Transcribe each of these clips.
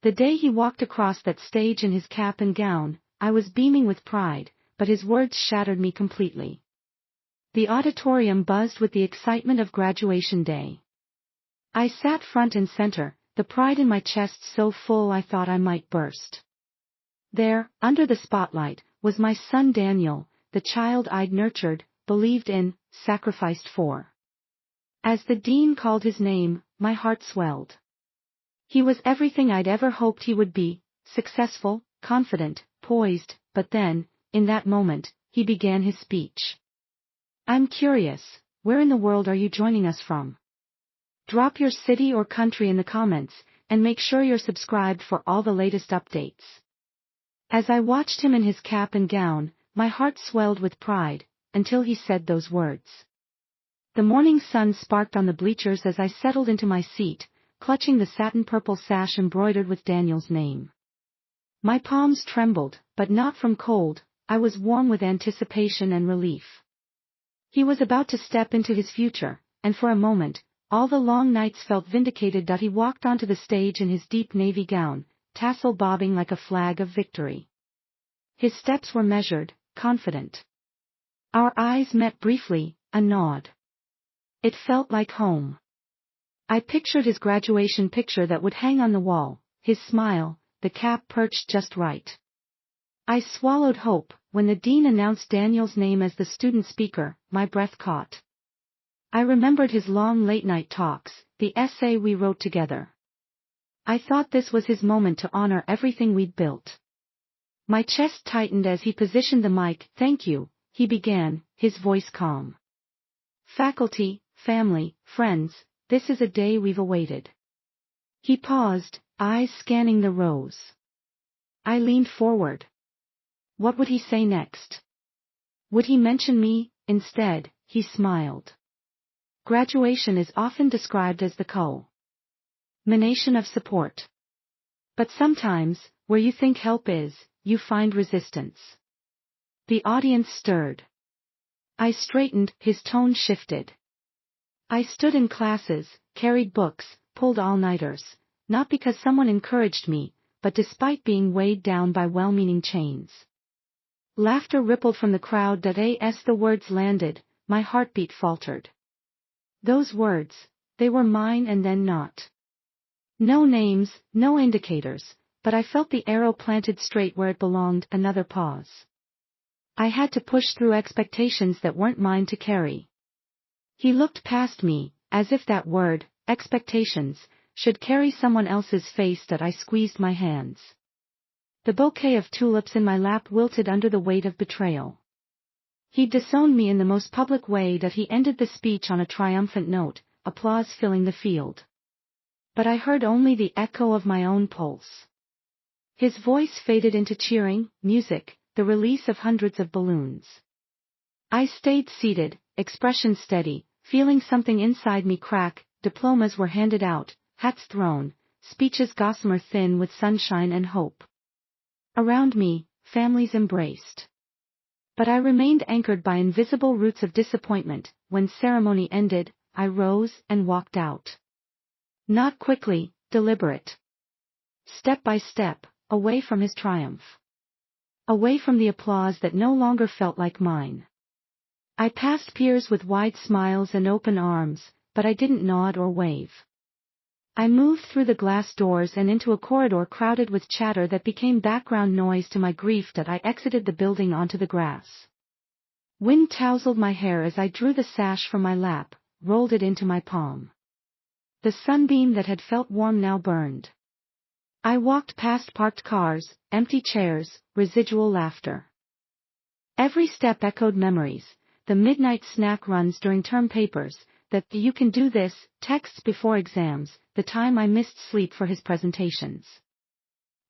The day he walked across that stage in his cap and gown, I was beaming with pride, but his words shattered me completely. The auditorium buzzed with the excitement of graduation day. I sat front and center, the pride in my chest so full I thought I might burst. There, under the spotlight, was my son Daniel, the child I'd nurtured, believed in, sacrificed for. As the dean called his name, my heart swelled. He was everything I'd ever hoped he would be, successful, confident, poised, but then, in that moment, he began his speech. "I'm curious, where in the world are you joining us from? Drop your city or country in the comments, and make sure you're subscribed for all the latest updates." As I watched him in his cap and gown, my heart swelled with pride, until he said those words. The morning sun sparkled on the bleachers as I settled into my seat, clutching the satin purple sash embroidered with Daniel's name. My palms trembled, but not from cold, I was warm with anticipation and relief. He was about to step into his future, and for a moment, all the long nights felt vindicated that he walked onto the stage in his deep navy gown, tassel bobbing like a flag of victory. His steps were measured, confident. Our eyes met briefly, a nod. It felt like home. I pictured his graduation picture that would hang on the wall, his smile, the cap perched just right. I swallowed hope. When the dean announced Daniel's name as the student speaker, my breath caught. I remembered his long late-night talks, the essay we wrote together. I thought this was his moment to honor everything we'd built. My chest tightened as he positioned the mic. "Thank you," he began, his voice calm. "Faculty, family, friends, this is a day we've awaited." He paused, eyes scanning the rows. I leaned forward. What would he say next? Would he mention me? Instead, he smiled. Graduation is often described as the culmination of support. But sometimes, where you think help is, you find resistance. The audience stirred. I straightened, his tone shifted. I stood in classes, carried books, pulled all-nighters, not because someone encouraged me, but despite being weighed down by well-meaning chains. Laughter rippled from the crowd as the words landed, my heartbeat faltered. Those words, they were mine and then not. No names, no indicators, but I felt the arrow planted straight where it belonged. Another pause. I had to push through expectations that weren't mine to carry. He looked past me, as if that word, expectations, should carry someone else's face. That I squeezed my hands. The bouquet of tulips in my lap wilted under the weight of betrayal. He disowned me in the most public way. That he ended the speech on a triumphant note, applause filling the field. But I heard only the echo of my own pulse. His voice faded into cheering, music, the release of hundreds of balloons. I stayed seated, expression steady, feeling something inside me crack. Diplomas were handed out, hats thrown, speeches gossamer thin with sunshine and hope. Around me, families embraced. But I remained anchored by invisible roots of disappointment. When ceremony ended, I rose and walked out. Not quickly, deliberate. Step by step, away from his triumph. Away from the applause that no longer felt like mine. I passed peers with wide smiles and open arms, but I didn't nod or wave. I moved through the glass doors and into a corridor crowded with chatter that became background noise to my grief. That I exited the building onto the grass. Wind tousled my hair as I drew the sash from my lap, rolled it into my palm. The sunbeam that had felt warm now burned. I walked past parked cars, empty chairs, residual laughter. Every step echoed memories, the midnight snack runs during term papers, that "you can do this" texts before exams, the time I missed sleep for his presentations.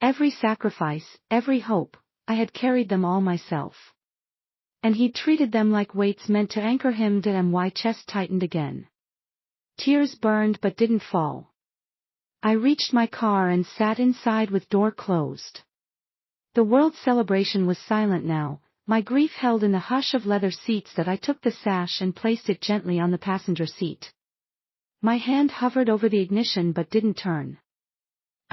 Every sacrifice, every hope, I had carried them all myself. And he'd treated them like weights meant to anchor him. My chest tightened again. Tears burned but didn't fall. I reached my car and sat inside with door closed. The world celebration was silent now, my grief held in the hush of leather seats. That I took the sash and placed it gently on the passenger seat. My hand hovered over the ignition but didn't turn.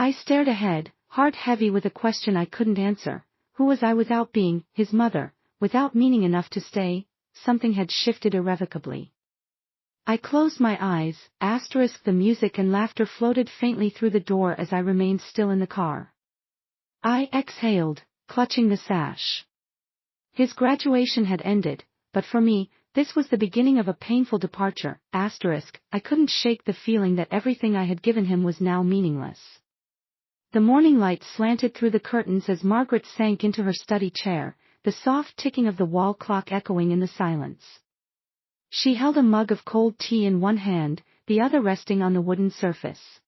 I stared ahead, heart heavy with a question I couldn't answer. Who was I without being his mother, without meaning enough to stay? Something had shifted irrevocably. I closed my eyes, the music and laughter floated faintly through the door as I remained still in the car. I exhaled, clutching the sash. His graduation had ended, but for me, this was the beginning of a painful departure. I couldn't shake the feeling that everything I had given him was now meaningless. The morning light slanted through the curtains as Margaret sank into her study chair, the soft ticking of the wall clock echoing in the silence. She held a mug of cold tea in one hand, the other resting on the wooden surface.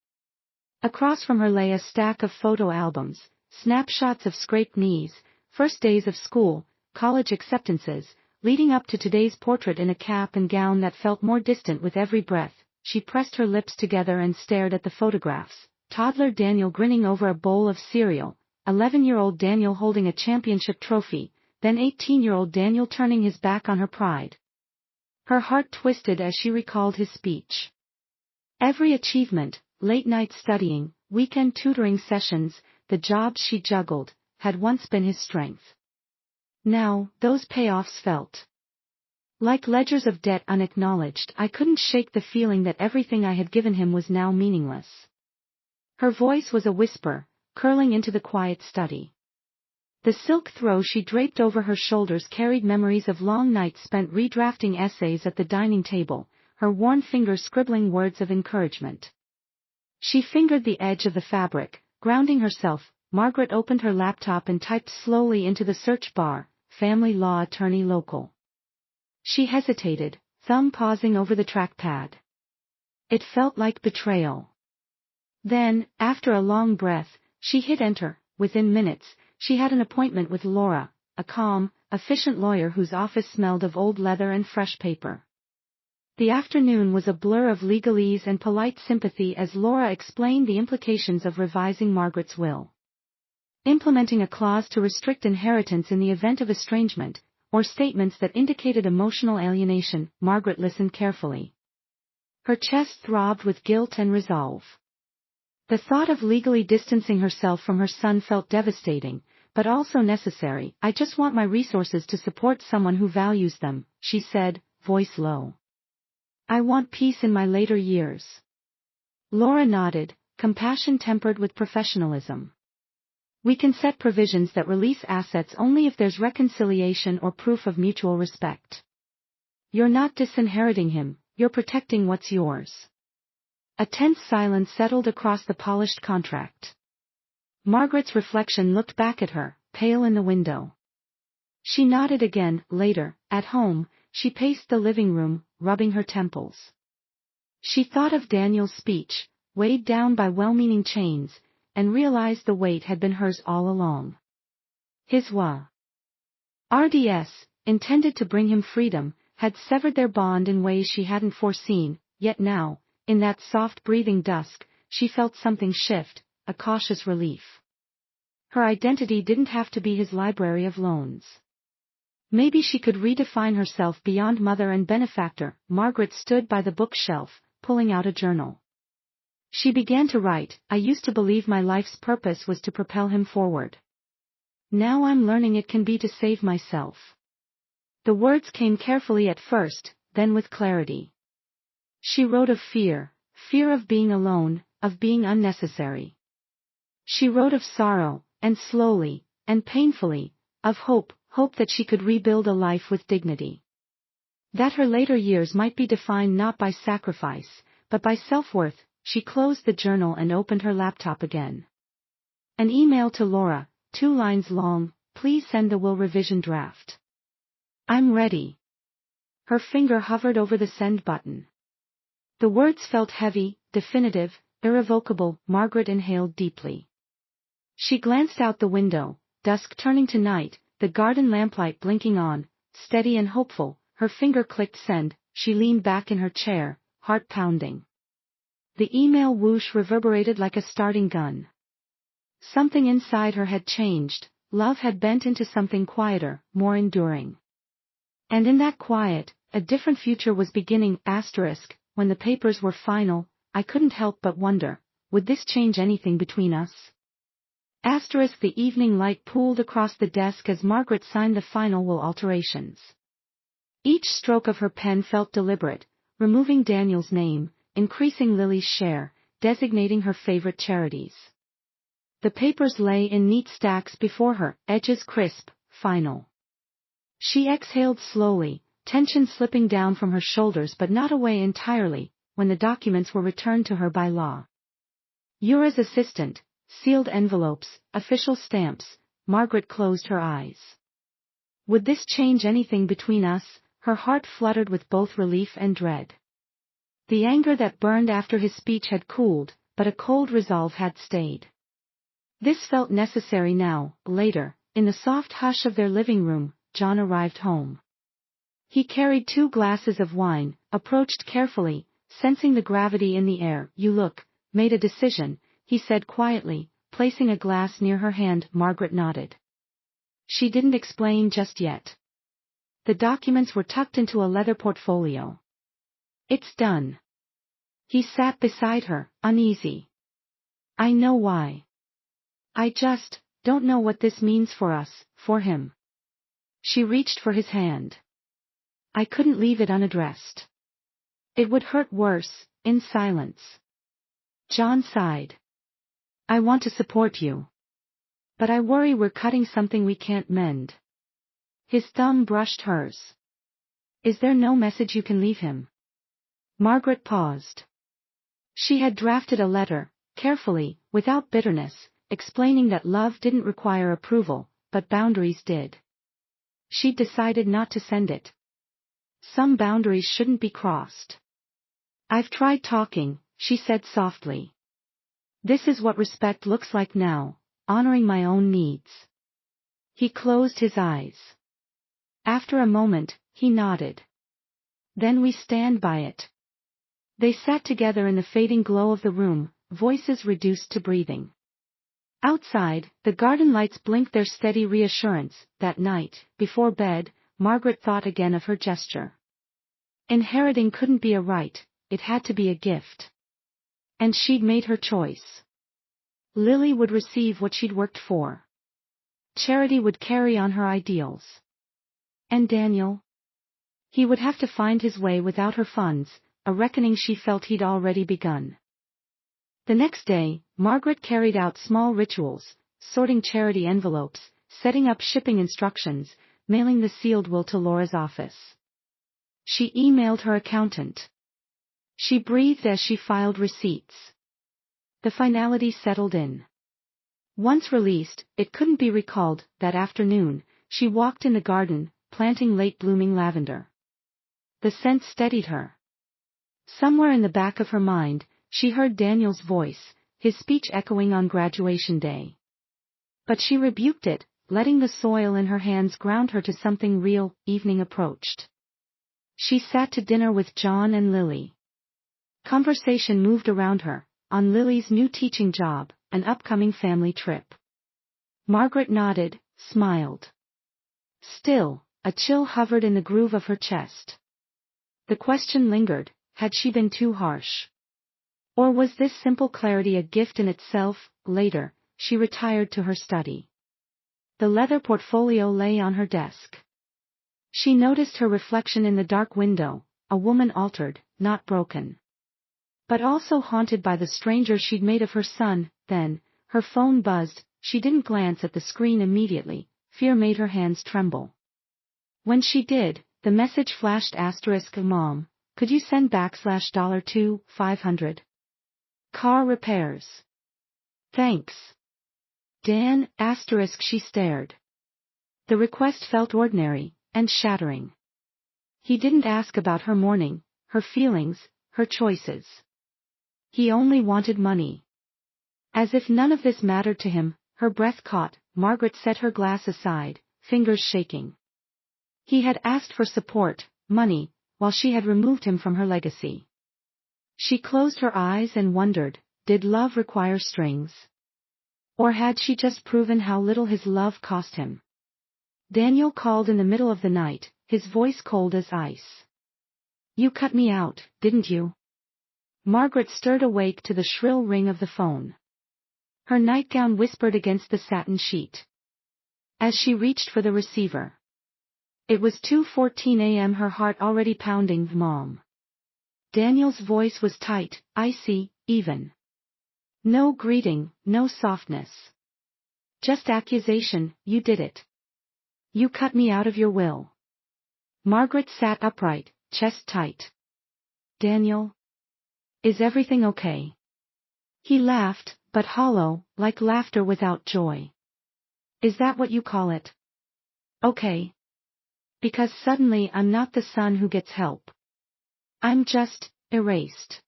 Across from her lay a stack of photo albums, snapshots of scraped knees, first days of school, college acceptances, leading up to today's portrait in a cap and gown that felt more distant with every breath. She pressed her lips together and stared at the photographs. Toddler Daniel grinning over a bowl of cereal, 11-year-old Daniel holding a championship trophy, then 18-year-old Daniel turning his back on her pride. Her heart twisted as she recalled his speech. Every achievement, late-night studying, weekend tutoring sessions, the jobs she juggled, had once been his strength. Now, those payoffs felt like ledgers of debt unacknowledged. I couldn't shake the feeling that everything I had given him was now meaningless. Her voice was a whisper, curling into the quiet study. The silk throw she draped over her shoulders carried memories of long nights spent redrafting essays at the dining table, her worn fingers scribbling words of encouragement. She fingered the edge of the fabric, grounding herself. Margaret opened her laptop and typed slowly into the search bar, family law attorney local. She hesitated, thumb pausing over the trackpad. It felt like betrayal. Then, after a long breath, she hit enter. Within minutes, she had an appointment with Laura, a calm, efficient lawyer whose office smelled of old leather and fresh paper. The afternoon was a blur of legalese and polite sympathy as Laura explained the implications of revising Margaret's will. Implementing a clause to restrict inheritance in the event of estrangement, or statements that indicated emotional alienation. Margaret listened carefully. Her chest throbbed with guilt and resolve. The thought of legally distancing herself from her son felt devastating, but also necessary. I just want my resources to support someone who values them, she said, voice low. I want peace in my later years. Laura nodded, compassion tempered with professionalism. We can set provisions that release assets only if there's reconciliation or proof of mutual respect. You're not disinheriting him, you're protecting what's yours. A tense silence settled across the polished contract. Margaret's reflection looked back at her, pale in the window. She nodded again. Later, at home, she paced the living room, rubbing her temples. She thought of Daniel's speech, weighed down by well-meaning chains, and realized the weight had been hers all along. His RDS, intended to bring him freedom, had severed their bond in ways she hadn't foreseen, yet now, in that soft-breathing dusk, she felt something shift, a cautious relief. Her identity didn't have to be his library of loans. Maybe she could redefine herself beyond mother and benefactor. Margaret stood by the bookshelf, pulling out a journal. She began to write. I used to believe my life's purpose was to propel him forward. Now I'm learning it can be to save myself. The words came carefully at first, then with clarity. She wrote of fear of being alone, of being unnecessary. She wrote of sorrow, and slowly, and painfully, of hope that she could rebuild a life with dignity. That her later years might be defined not by sacrifice, but by self-worth. She closed the journal and opened her laptop again. An email to Laura, 2 lines long. Please send the will revision draft. I'm ready. Her finger hovered over the send button. The words felt heavy, definitive, irrevocable. Margaret inhaled deeply. She glanced out the window, dusk turning to night, the garden lamplight blinking on, steady and hopeful. Her finger clicked send. She leaned back in her chair, heart pounding. The email whoosh reverberated like a starting gun. Something inside her had changed. Love had bent into something quieter, more enduring. And in that quiet, a different future was beginning. When the papers were final, I couldn't help but wonder, would this change anything between us? Asterisk. The evening light pooled across the desk as Margaret signed the final will alterations. Each stroke of her pen felt deliberate, removing Daniel's name, increasing Lily's share, designating her favorite charities. The papers lay in neat stacks before her, edges crisp, final. She exhaled slowly, tension slipping down from her shoulders but not away entirely, when the documents were returned to her by law. Ura's assistant, sealed envelopes, official stamps. Margaret closed her eyes. Would this change anything between us? Her heart fluttered with both relief and dread. The anger that burned after his speech had cooled, but a cold resolve had stayed. This felt necessary now. Later, in the soft hush of their living room, John arrived home. He carried 2 glasses of wine, approached carefully, sensing the gravity in the air. You look, made a decision, he said quietly, placing a glass near her hand. Margaret nodded. She didn't explain just yet. The documents were tucked into a leather portfolio. It's done. He sat beside her, uneasy. I know why. I just don't know what this means for us, for him. She reached for his hand. I couldn't leave it unaddressed. It would hurt worse, in silence. John sighed. I want to support you. But I worry we're cutting something we can't mend. His thumb brushed hers. Is there no message you can leave him? Margaret paused. She had drafted a letter, carefully, without bitterness, explaining that love didn't require approval, but boundaries did. She'd decided not to send it. Some boundaries shouldn't be crossed. I've tried talking, she said softly. This is what respect looks like now, honoring my own needs. He closed his eyes. After a moment, he nodded. Then we stand by it. They sat together in the fading glow of the room, voices reduced to breathing. Outside, the garden lights blinked their steady reassurance. That night, before bed, Margaret thought again of her gesture. Inheriting couldn't be a right, it had to be a gift. And she'd made her choice. Lily would receive what she'd worked for. Charity would carry on her ideals. And Daniel? He would have to find his way without her funds, a reckoning she felt he'd already begun. The next day, Margaret carried out small rituals, sorting charity envelopes, setting up shipping instructions, mailing the sealed will to Laura's office. She emailed her accountant. She breathed as she filed receipts. The finality settled in. Once released, it couldn't be recalled. That afternoon, she walked in the garden, planting late-blooming lavender. The scent steadied her. Somewhere in the back of her mind, she heard Daniel's voice, his speech echoing on graduation day. But she rebuked it, letting the soil in her hands ground her to something real. Evening approached. She sat to dinner with John and Lily. Conversation moved around her, on Lily's new teaching job, an upcoming family trip. Margaret nodded, smiled. Still, a chill hovered in the groove of her chest. The question lingered, had she been too harsh? Or was this simple clarity a gift in itself? Later, she retired to her study. The leather portfolio lay on her desk. She noticed her reflection in the dark window, a woman altered, not broken. But also haunted by the stranger she'd made of her son. Then, her phone buzzed. She didn't glance at the screen immediately, fear made her hands tremble. When she did, the message flashed asterisk Mom, could you send $2 $500? Car repairs. Thanks. Dan, asterisk she stared. The request felt ordinary, and shattering. He didn't ask about her morning, her feelings, her choices. He only wanted money. As if none of this mattered to him, her breath caught. Margaret set her glass aside, fingers shaking. He had asked for support, money, while she had removed him from her legacy. She closed her eyes and wondered, did love require strings? Or had she just proven how little his love cost him? Daniel called in the middle of the night, his voice cold as ice. You cut me out, didn't you? Margaret stirred awake to the shrill ring of the phone. Her nightgown whispered against the satin sheet. As she reached for the receiver. It was 2:14 a.m., her heart already pounding. Mom. Daniel's voice was tight, icy, even. No greeting, no softness. Just accusation. You did it. You cut me out of your will. Margaret sat upright, chest tight. Daniel? Is everything okay? He laughed, but hollow, like laughter without joy. Is that what you call it? Okay. Because suddenly I'm not the son who gets help. I'm just erased.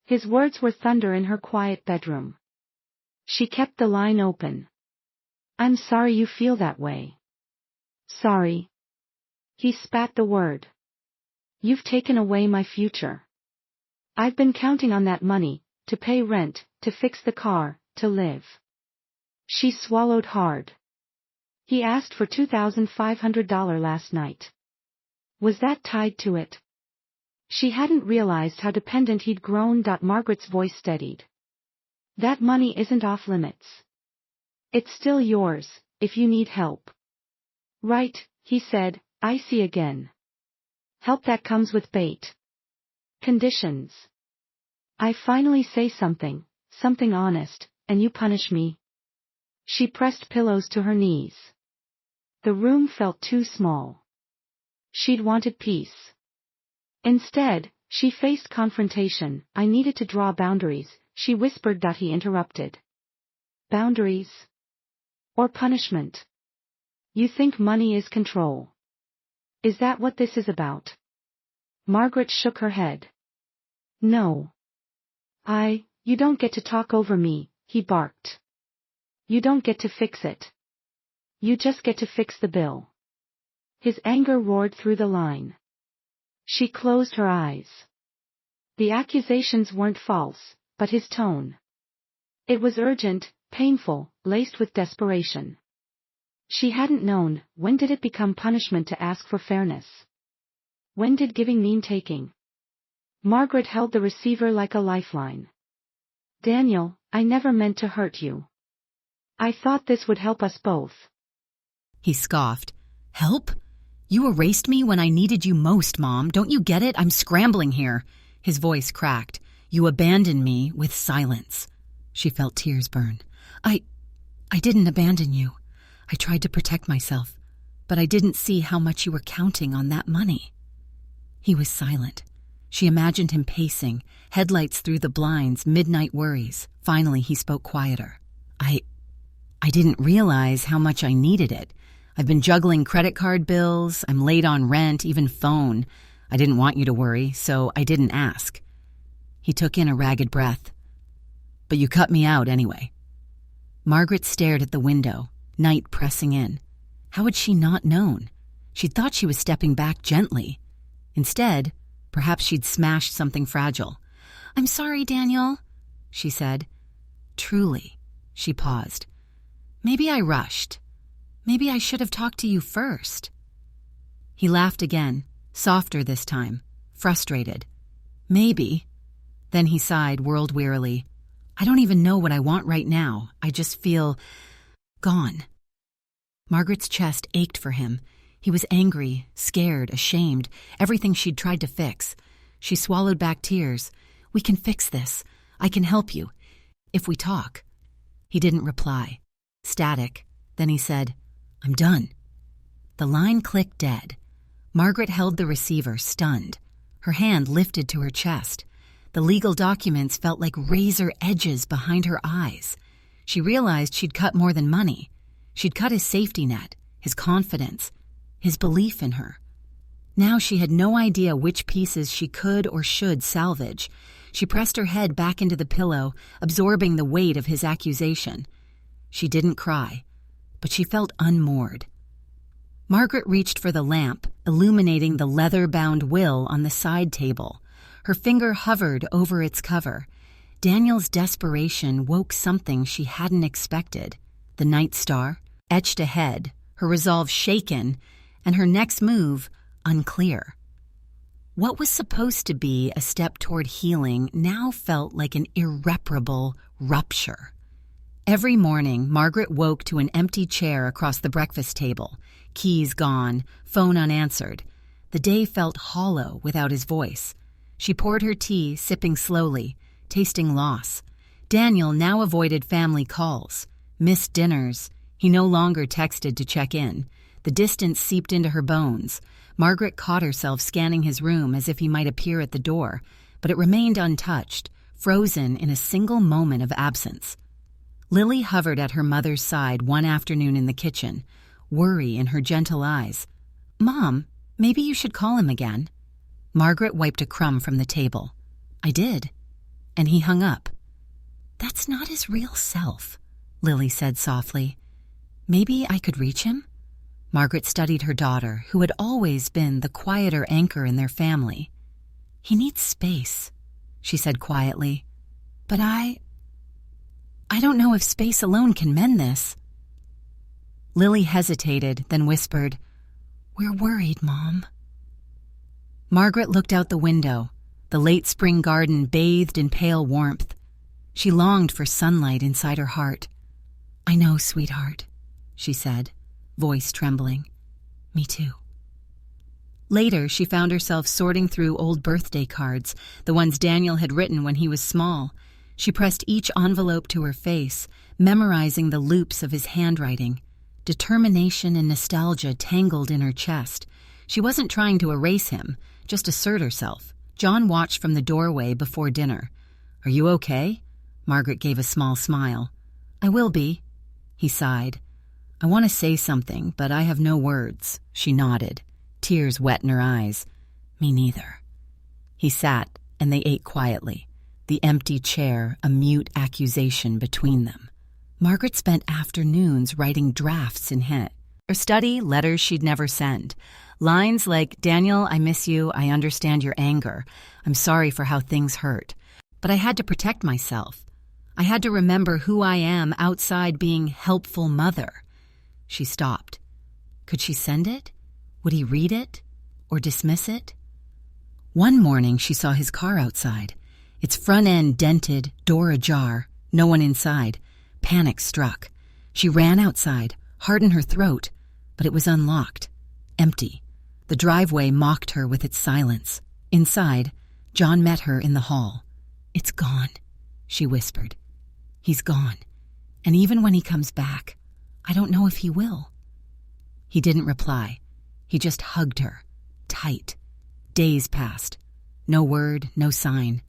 His words were thunder in her quiet bedroom. She kept the line open. I'm sorry you feel that way. Sorry. He spat the word. You've taken away my future. I've been counting on that money, to pay rent, to fix the car, to live. She swallowed hard. He asked for $2,500 last night. Was that tied to it? She hadn't realized how dependent he'd grown. Margaret's voice steadied. That money isn't off limits. It's still yours, if you need help. Right, he said, icy again. Help that comes with bait. Conditions. I finally say something honest, and you punish me. She pressed pillows to her knees. The room felt too small. She'd wanted peace. Instead, she faced confrontation. I needed to draw boundaries, she whispered. He interrupted. Boundaries? Or punishment? You think money is control? Is that what this is about? Margaret shook her head. No. You don't get to talk over me, he barked. You don't get to fix it. You just get to fix the bill. His anger roared through the line. She closed her eyes. The accusations weren't false, but his tone. It was urgent, painful, laced with desperation. She hadn't known. When did it become punishment to ask for fairness? When did giving mean taking? Margaret held the receiver like a lifeline. Daniel, I never meant to hurt you. I thought this would help us both. He scoffed. Help? You erased me when I needed you most, Mom. Don't you get it? I'm scrambling here. His voice cracked. You abandoned me with silence. She felt tears burn. I didn't abandon you. I tried to protect myself, but I didn't see how much you were counting on that money. He was silent. She imagined him pacing, headlights through the blinds, midnight worries. Finally, he spoke quieter. I didn't realize how much I needed it. I've been juggling credit card bills, I'm late on rent, even phone. I didn't want you to worry, so I didn't ask. He took in a ragged breath. But you cut me out anyway. Margaret stared at the window, night pressing in. How had she not known? She'd thought she was stepping back gently. Instead, perhaps she'd smashed something fragile. I'm sorry, Daniel, she said. Truly, she paused. Maybe I rushed. Maybe I should have talked to you first. He laughed again, softer this time, frustrated. Maybe. Then he sighed, whirled wearily. I don't even know what I want right now. I just feel gone. Margaret's chest ached for him. He was angry, scared, ashamed, everything she'd tried to fix. She swallowed back tears. We can fix this. I can help you. If we talk. He didn't reply. Static. Then he said, I'm done. The line clicked dead. Margaret held the receiver, stunned. Her hand lifted to her chest. The legal documents felt like razor edges behind her eyes. She realized she'd cut more than money. She'd cut his safety net, his confidence, his belief in her. Now she had no idea which pieces she could or should salvage. She pressed her head back into the pillow, absorbing the weight of his accusation. She didn't cry, but she felt unmoored. Margaret reached for the lamp, illuminating the leather-bound will on the side table. Her finger hovered over its cover. Daniel's desperation woke something she hadn't expected. The night star, etched ahead, her resolve shaken, and her next move unclear. What was supposed to be a step toward healing now felt like an irreparable rupture. Every morning, Margaret woke to an empty chair across the breakfast table, keys gone, phone unanswered. The day felt hollow without his voice. She poured her tea, sipping slowly, tasting loss. Daniel now avoided family calls, missed dinners. He no longer texted to check in. The distance seeped into her bones. Margaret caught herself scanning his room as if he might appear at the door, but it remained untouched, frozen in a single moment of absence. Lily hovered at her mother's side one afternoon in the kitchen, worry in her gentle eyes. "Mom, maybe you should call him again." Margaret wiped a crumb from the table. "I did." And he hung up. "That's not his real self," Lily said softly. "Maybe I could reach him?" Margaret studied her daughter, who had always been the quieter anchor in their family. "He needs space," she said quietly. "But I don't know if space alone can mend this." Lily hesitated, then whispered, "We're worried, Mom." Margaret looked out the window. The late spring garden bathed in pale warmth. She longed for sunlight inside her heart. "I know, sweetheart," she said, voice trembling. "Me too." Later, she found herself sorting through old birthday cards, the ones Daniel had written when he was small. She pressed each envelope to her face, memorizing the loops of his handwriting. Determination and nostalgia tangled in her chest. She wasn't trying to erase him, just assert herself. John watched from the doorway before dinner. "Are you okay?" Margaret gave a small smile. "I will be," he sighed. "I want to say something, but I have no words." She nodded, tears wet in her eyes. "Me neither." He sat, and they ate quietly, the empty chair a mute accusation between them. Margaret spent afternoons writing drafts in hand. Her study, letters she'd never send. Lines like, "Daniel, I miss you. I understand your anger. I'm sorry for how things hurt. But I had to protect myself. I had to remember who I am outside being helpful mother." She stopped. Could she send it? Would he read it? Or dismiss it? One morning she saw his car outside. Its front end dented, door ajar, no one inside. Panic struck. She ran outside, heart in her throat, but it was unlocked. Empty. The driveway mocked her with its silence. Inside, John met her in the hall. "It's gone," she whispered. "He's gone. And even when he comes back, I don't know if he will." He didn't reply. He just hugged her, tight. Days passed. No word, no sign.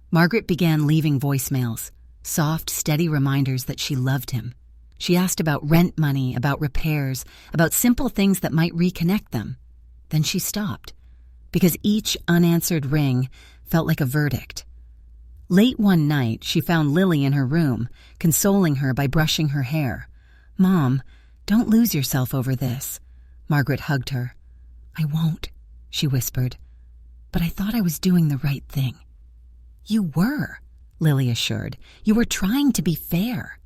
Margaret began leaving voicemails, soft, steady reminders that she loved him. She asked about rent money, about repairs, about simple things that might reconnect them. Then she stopped, because each unanswered ring felt like a verdict. Late one night, she found Lily in her room, consoling her by brushing her hair. "Mom, don't lose yourself over this." Margaret hugged her. "I won't," she whispered. "But I thought I was doing the right thing." "You were," Lily assured. "You were trying to be fair."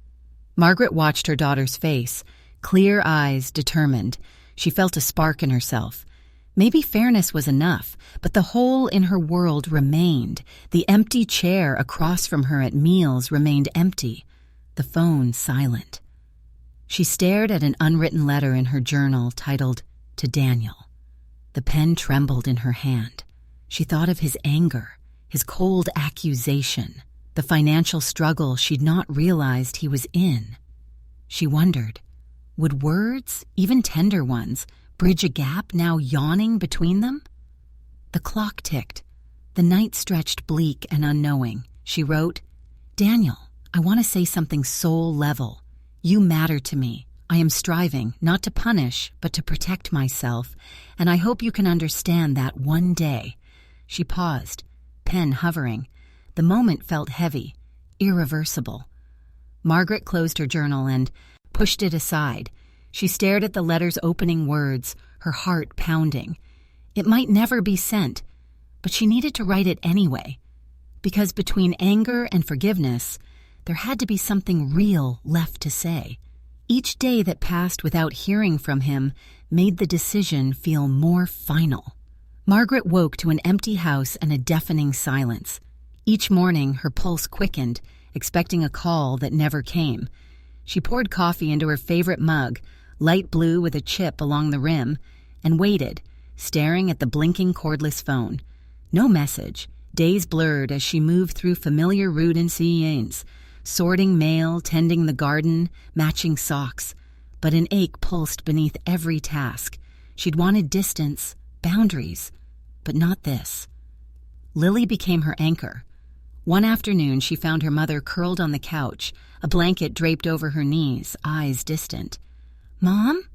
Margaret watched her daughter's face, clear eyes, determined. She felt a spark in herself. Maybe fairness was enough, but the hole in her world remained. The empty chair across from her at meals remained empty, the phone silent. She stared at an unwritten letter in her journal titled, "To Daniel." The pen trembled in her hand. She thought of his anger, his cold accusation, the financial struggle she'd not realized he was in. She wondered, would words, even tender ones, bridge a gap now yawning between them? The clock ticked. The night stretched bleak and unknowing. She wrote, "Daniel, I want to say something soul level. You matter to me. I am striving, not to punish, but to protect myself, and I hope you can understand that one day." She paused, pen hovering. The moment felt heavy, irreversible. Margaret closed her journal and pushed it aside. She stared at the letter's opening words, her heart pounding. It might never be sent, but she needed to write it anyway. Because between anger and forgiveness, there had to be something real left to say. Each day that passed without hearing from him made the decision feel more final. Margaret woke to an empty house and a deafening silence. Each morning, her pulse quickened, expecting a call that never came. She poured coffee into her favorite mug, light blue with a chip along the rim, and waited, staring at the blinking cordless phone. No message. Days blurred as she moved through familiar route and scenes, sorting mail, tending the garden, matching socks. But an ache pulsed beneath every task. She'd wanted distance, boundaries, but not this. Lily became her anchor. One afternoon, she found her mother curled on the couch, a blanket draped over her knees, eyes distant. "Mom?"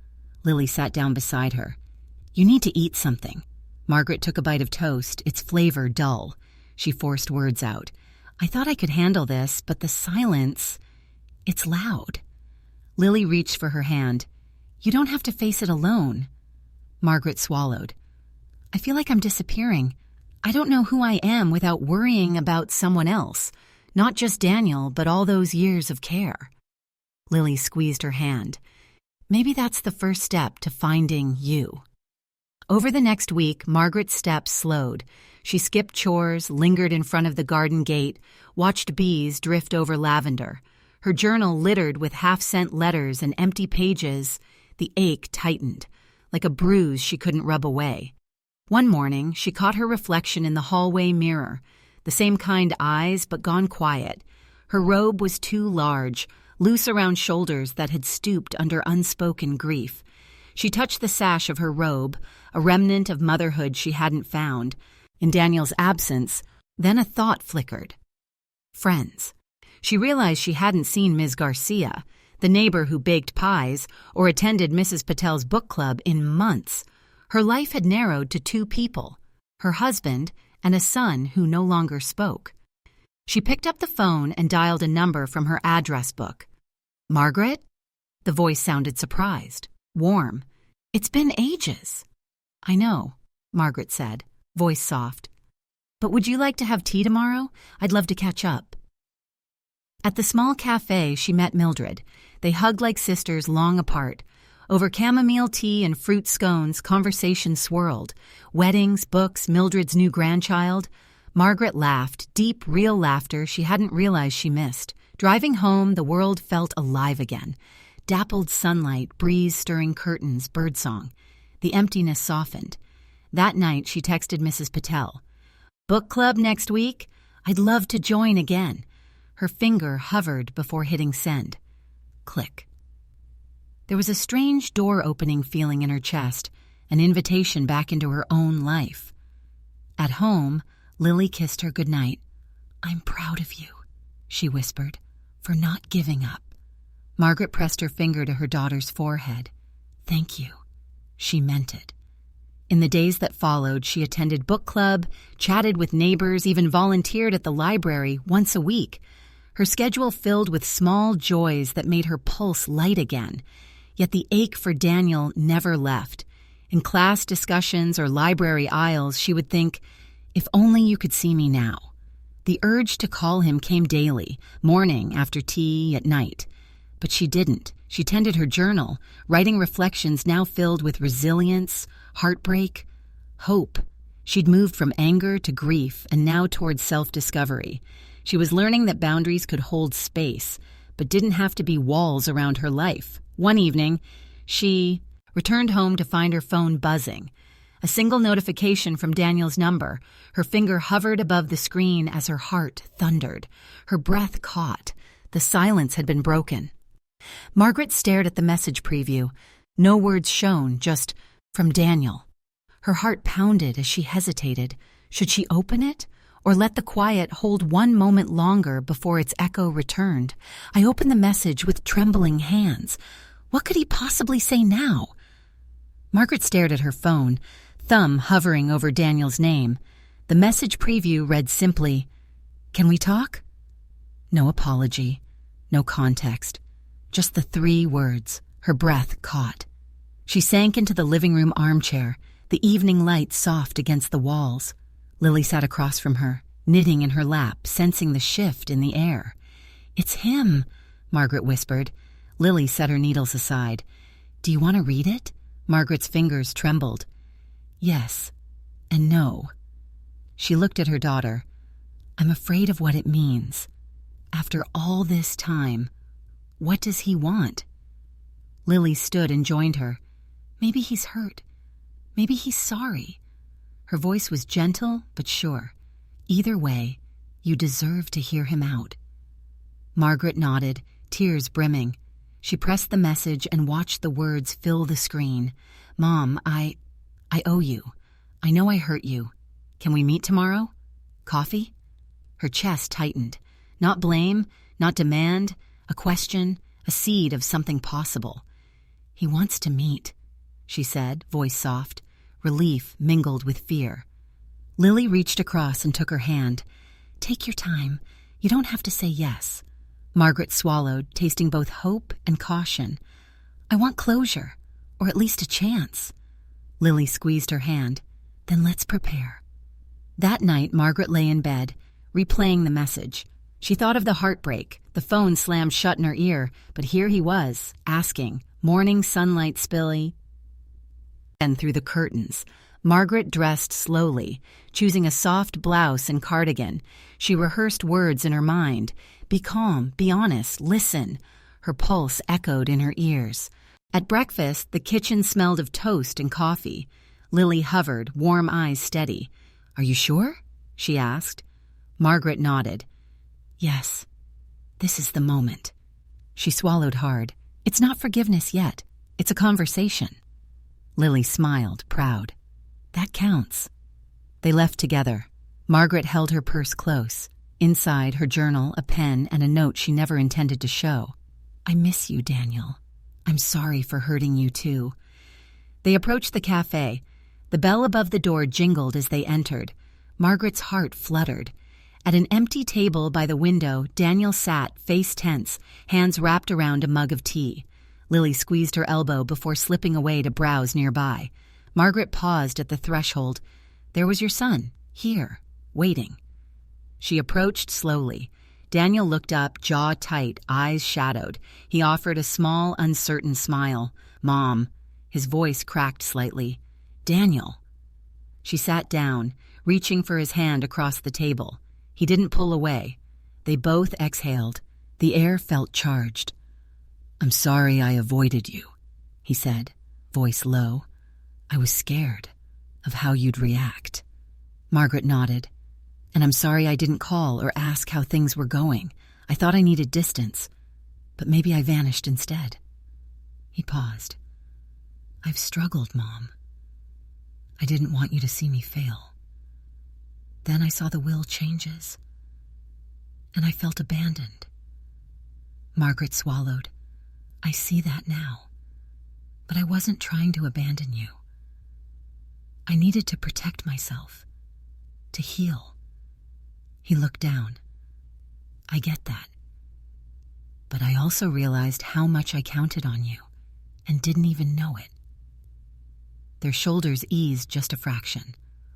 Lily sat down beside her. "You need to eat something." Margaret took a bite of toast, its flavor dull. She forced words out. "I thought I could handle this, but the silence, it's loud." Lily reached for her hand. "You don't have to face it alone." Margaret swallowed. "I feel like I'm disappearing. I don't know who I am without worrying about someone else, not just Daniel, but all those years of care." Lily squeezed her hand. "Maybe that's the first step to finding you." Over the next week, Margaret's steps slowed. She skipped chores, lingered in front of the garden gate, watched bees drift over lavender. Her journal littered with half-sent letters and empty pages. The ache tightened, like a bruise she couldn't rub away. One morning, she caught her reflection in the hallway mirror, the same kind eyes but gone quiet. Her robe was too large, loose around shoulders that had stooped under unspoken grief. She touched the sash of her robe, a remnant of motherhood she hadn't found. In Daniel's absence, then a thought flickered. Friends. She realized she hadn't seen Ms. Garcia, the neighbor who baked pies, or attended Mrs. Patel's book club in months. Her life had narrowed to 2 people, her husband and a son who no longer spoke. She picked up the phone and dialed a number from her address book. "Margaret?" The voice sounded surprised, warm. "It's been ages." "I know," Margaret said, voice soft. "But would you like to have tea tomorrow? I'd love to catch up." At the small cafe, she met Mildred. They hugged like sisters long apart. Over chamomile tea and fruit scones, conversation swirled. Weddings, books, Mildred's new grandchild. Margaret laughed, deep, real laughter she hadn't realized she missed. Driving home, the world felt alive again. Dappled sunlight, breeze stirring curtains, birdsong. The emptiness softened. That night, she texted Mrs. Patel. "Book club next week? I'd love to join again." Her finger hovered before hitting send. Click. There was a strange door-opening feeling in her chest, an invitation back into her own life. At home, Lily kissed her goodnight. "I'm proud of you," she whispered, "for not giving up." Margaret pressed her finger to her daughter's forehead. "Thank you." She meant it. In the days that followed, she attended book club, chatted with neighbors, even volunteered at the library once a week. Her schedule filled with small joys that made her pulse light again. Yet the ache for Daniel never left. In class discussions or library aisles, she would think, "If only you could see me now." The urge to call him came daily, morning, after tea, at night. But she didn't. She tended her journal, writing reflections now filled with resilience, heartbreak, hope. She'd moved from anger to grief and now towards self-discovery. She was learning that boundaries could hold space, but didn't have to be walls around her life. One evening, she returned home to find her phone buzzing. A single notification from Daniel's number. Her finger hovered above the screen as her heart thundered. Her breath caught. The silence had been broken. Margaret stared at the message preview. No words shown, just, "From Daniel." Her heart pounded as she hesitated. Should she open it? Or let the quiet hold one moment longer before its echo returned? I opened the message with trembling hands. What could he possibly say now? Margaret stared at her phone, thumb hovering over Daniel's name. The message preview read simply, "Can we talk?" No apology, no context, just the 3 words. Her breath caught. She sank into the living room armchair, the evening light soft against the walls. Lily sat across from her, knitting in her lap, sensing the shift in the air. "It's him," Margaret whispered. Lily set her needles aside. "Do you want to read it?" Margaret's fingers trembled. "Yes." and no. She looked at her daughter. I'm afraid of what it means. After all this time, what does he want? Lily stood and joined her. Maybe he's hurt. Maybe he's sorry. Her voice was gentle but sure. Either way, you deserve to hear him out. Margaret nodded, tears brimming. She pressed the message and watched the words fill the screen. Mom, I owe you. I know I hurt you. Can we meet tomorrow? Coffee? Her chest tightened. Not blame, not demand, a question, a seed of something possible. He wants to meet, she said, voice soft. Relief mingled with fear. Lily reached across and took her hand. Take your time. You don't have to say yes. Margaret swallowed, tasting both hope and caution. I want closure, or at least a chance. Lily squeezed her hand. Then let's prepare. That night, Margaret lay in bed, replaying the message. She thought of the heartbreak. The phone slammed shut in her ear, but here he was, asking, morning sunlight spilly. And through the curtains, Margaret dressed slowly, choosing a soft blouse and cardigan. She rehearsed words in her mind. Be calm, be honest, listen. Her pulse echoed in her ears. At breakfast, the kitchen smelled of toast and coffee. Lily hovered, warm eyes steady. Are you sure? She asked. Margaret nodded. Yes, this is the moment. She swallowed hard. It's not forgiveness yet. It's a conversation. Lily smiled, proud. That counts. They left together. Margaret held her purse close. Inside, her journal, a pen, and a note she never intended to show. I miss you, Daniel. I'm sorry for hurting you, too. They approached the cafe. The bell above the door jingled as they entered. Margaret's heart fluttered. At an empty table by the window, Daniel sat, face tense, hands wrapped around a mug of tea. Lily squeezed her elbow before slipping away to browse nearby. Margaret paused at the threshold. There was your son, here, waiting. She approached slowly. Daniel looked up, jaw tight, eyes shadowed. He offered a small, uncertain smile. Mom. His voice cracked slightly. Daniel. She sat down, reaching for his hand across the table. He didn't pull away. They both exhaled. The air felt charged. I'm sorry I avoided you, he said, voice low. I was scared of how you'd react. Margaret nodded. And I'm sorry I didn't call or ask how things were going. I thought I needed distance, but maybe I vanished instead. He paused. I've struggled, Mom. I didn't want you to see me fail. Then I saw the will changes, and I felt abandoned. Margaret swallowed. I see that now, but I wasn't trying to abandon you. I needed to protect myself, to heal. He looked down. I get that. But I also realized how much I counted on you and didn't even know it. Their shoulders eased just a fraction.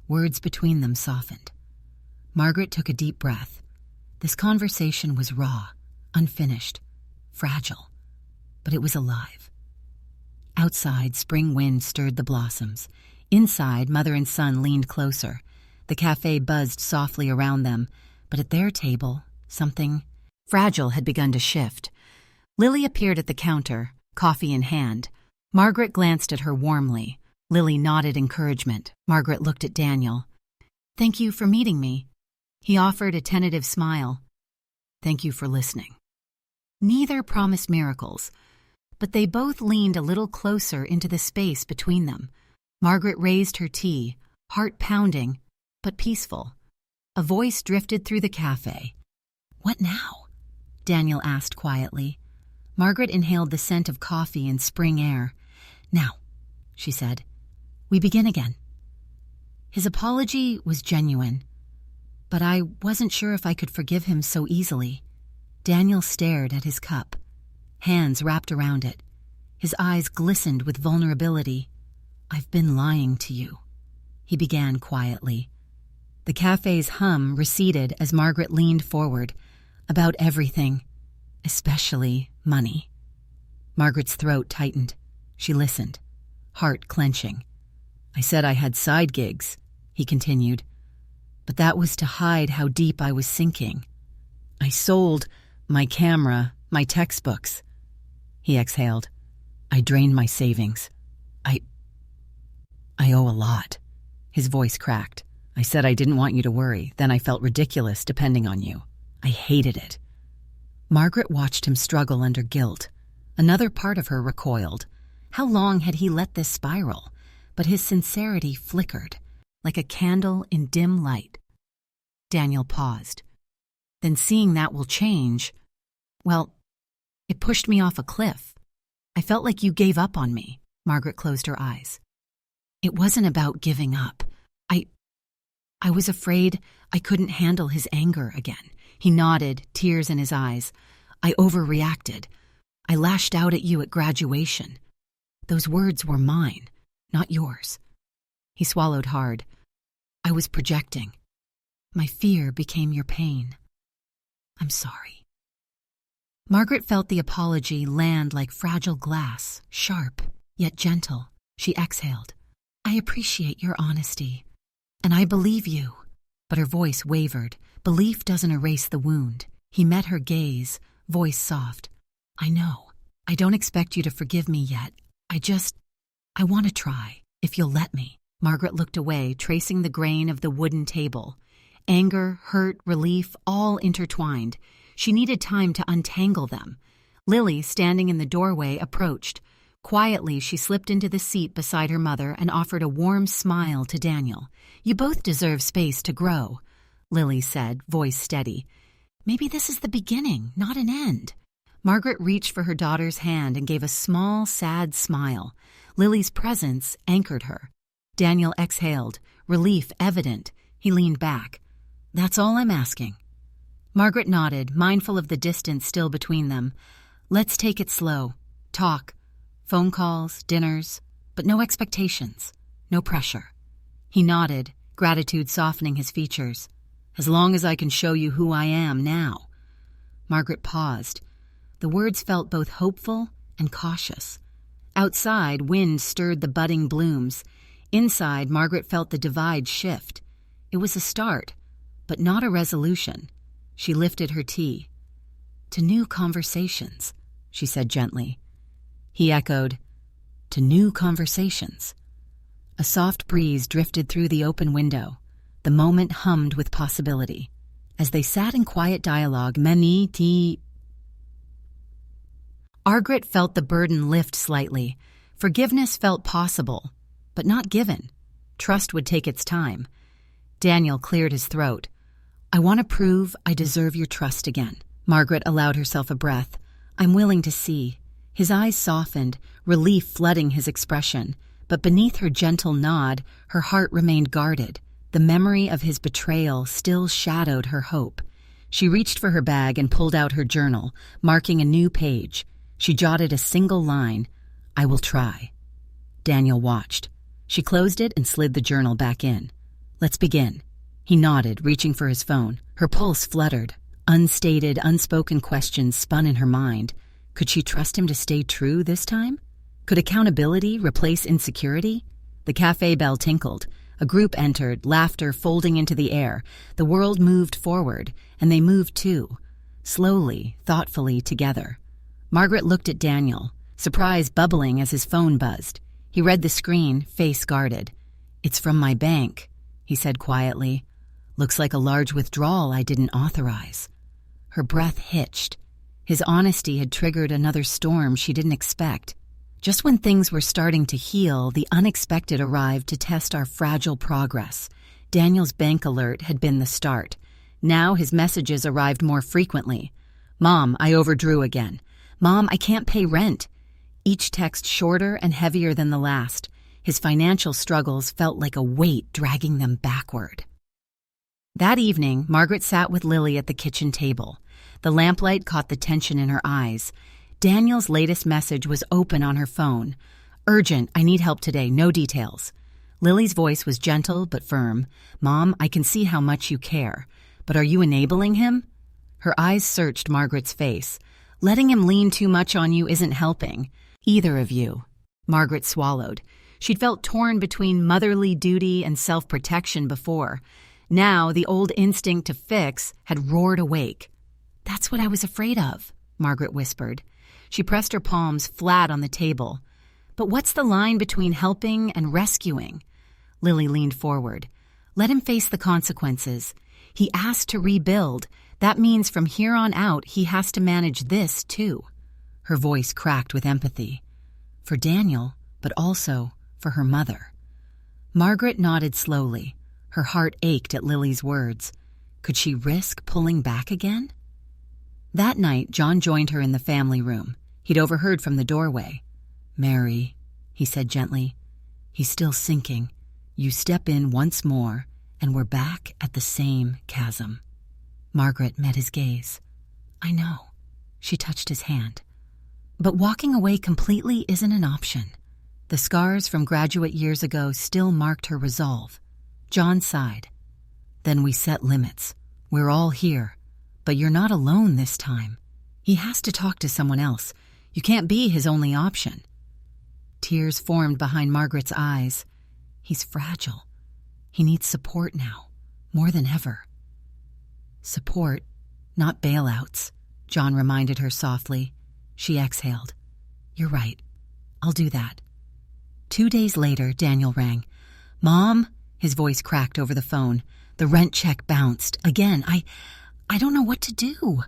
Words between them softened. Margaret took a deep breath. This conversation was raw, unfinished, fragile, but it was alive. Outside, spring wind stirred the blossoms. Inside, mother and son leaned closer. The cafe buzzed softly around them, but at their table, something fragile had begun to shift. Lily appeared at the counter, coffee in hand. Margaret glanced at her warmly. Lily nodded encouragement. Margaret looked at Daniel. Thank you for meeting me. He offered a tentative smile. Thank you for listening. Neither promised miracles, but they both leaned a little closer into the space between them. Margaret raised her tea, heart pounding, but peaceful. A voice drifted through the cafe. What now? Daniel asked quietly. Margaret inhaled the scent of coffee and spring air. Now, she said, we begin again. His apology was genuine, but I wasn't sure if I could forgive him so easily. Daniel stared at his cup, hands wrapped around it. His eyes glistened with vulnerability. I've been lying to you, he began quietly. The cafe's hum receded as Margaret leaned forward. About everything, especially money. Margaret's throat tightened. She listened, heart clenching. I said I had side gigs, he continued. But that was to hide how deep I was sinking. I sold my camera, my textbooks. He exhaled. I drained my savings. I owe a lot. His voice cracked. I said I didn't want you to worry. Then I felt ridiculous depending on you. I hated it. Margaret watched him struggle under guilt. Another part of her recoiled. How long had he let this spiral? But his sincerity flickered, like a candle in dim light. Daniel paused. Then seeing that will change, well, it pushed me off a cliff. I felt like you gave up on me. Margaret closed her eyes. It wasn't about giving up. I was afraid I couldn't handle his anger again. He nodded, tears in his eyes. I overreacted. I lashed out at you at graduation. Those words were mine, not yours. He swallowed hard. I was projecting. My fear became your pain. I'm sorry. Margaret felt the apology land like fragile glass, sharp, yet gentle. She exhaled. I appreciate your honesty. And I believe you. But her voice wavered. Belief doesn't erase the wound. He met her gaze, voice soft. I know. I don't expect you to forgive me yet. I want to try, if you'll let me. Margaret looked away, tracing the grain of the wooden table. Anger, hurt, relief, all intertwined. She needed time to untangle them. Lily, standing in the doorway, approached. Quietly, she slipped into the seat beside her mother and offered a warm smile to Daniel. You both deserve space to grow, Lily said, voice steady. Maybe this is the beginning, not an end. Margaret reached for her daughter's hand and gave a small, sad smile. Lily's presence anchored her. Daniel exhaled, relief evident. He leaned back. That's all I'm asking. Margaret nodded, mindful of the distance still between them. Let's take it slow. Talk. Phone calls, dinners, but no expectations, no pressure. He nodded, gratitude softening his features. As long as I can show you who I am now. Margaret paused. The words felt both hopeful and cautious. Outside, wind stirred the budding blooms. Inside, Margaret felt the divide shift. It was a start, but not a resolution. She lifted her tea. To new conversations, she said gently. He echoed, to new conversations. A soft breeze drifted through the open window. The moment hummed with possibility. As they sat in quiet dialogue, Margaret felt the burden lift slightly. Forgiveness felt possible, but not given. Trust would take its time. Daniel cleared his throat. I want to prove I deserve your trust again. Margaret allowed herself a breath. I'm willing to see. His eyes softened, relief flooding his expression. But beneath her gentle nod, her heart remained guarded. The memory of his betrayal still shadowed her hope. She reached for her bag and pulled out her journal, marking a new page. She jotted a single line, I will try. Daniel watched. She closed it and slid the journal back in. Let's begin. He nodded, reaching for his phone. Her pulse fluttered. Unstated, unspoken questions spun in her mind. Could she trust him to stay true this time? Could accountability replace insecurity? The cafe bell tinkled. A group entered, laughter folding into the air. The world moved forward, and they moved too. Slowly, thoughtfully, together. Margaret looked at Daniel, surprise bubbling as his phone buzzed. He read the screen, face guarded. It's from my bank, he said quietly. Looks like a large withdrawal I didn't authorize. Her breath hitched. His honesty had triggered another storm she didn't expect. Just when things were starting to heal, the unexpected arrived to test our fragile progress. Daniel's bank alert had been the start. Now his messages arrived more frequently. Mom, I overdrew again. Mom, I can't pay rent. Each text shorter and heavier than the last. His financial struggles felt like a weight dragging them backward. That evening, Margaret sat with Lily at the kitchen table. The lamplight caught the tension in her eyes. Daniel's latest message was open on her phone. Urgent, I need help today, no details. Lily's voice was gentle but firm. Mom, I can see how much you care. But are you enabling him? Her eyes searched Margaret's face. Letting him lean too much on you isn't helping. Either of you. Margaret swallowed. She'd felt torn between motherly duty and self-protection before. Now, the old instinct to fix had roared awake. "That's what I was afraid of," Margaret whispered. She pressed her palms flat on the table. "But what's the line between helping and rescuing?" Lily leaned forward. "Let him face the consequences. He asked to rebuild. That means from here on out he has to manage this, too." Her voice cracked with empathy. For Daniel, but also for her mother. Margaret nodded slowly. Her heart ached at Lily's words. Could she risk pulling back again? That night, John joined her in the family room. He'd overheard from the doorway. "Mary," he said gently, "he's still sinking. You step in once more, and we're back at the same chasm." Margaret met his gaze. "I know." She touched his hand. "But walking away completely isn't an option." The scars from graduate years ago still marked her resolve. John sighed. "Then we set limits. We're all here. But you're not alone this time. He has to talk to someone else. You can't be his only option." Tears formed behind Margaret's eyes. "He's fragile. He needs support now, more than ever." "Support, not bailouts," John reminded her softly. She exhaled. "You're right. I'll do that." 2 days later, Daniel rang. "Mom?" His voice cracked over the phone. The rent check bounced. "Again, I don't know what to do."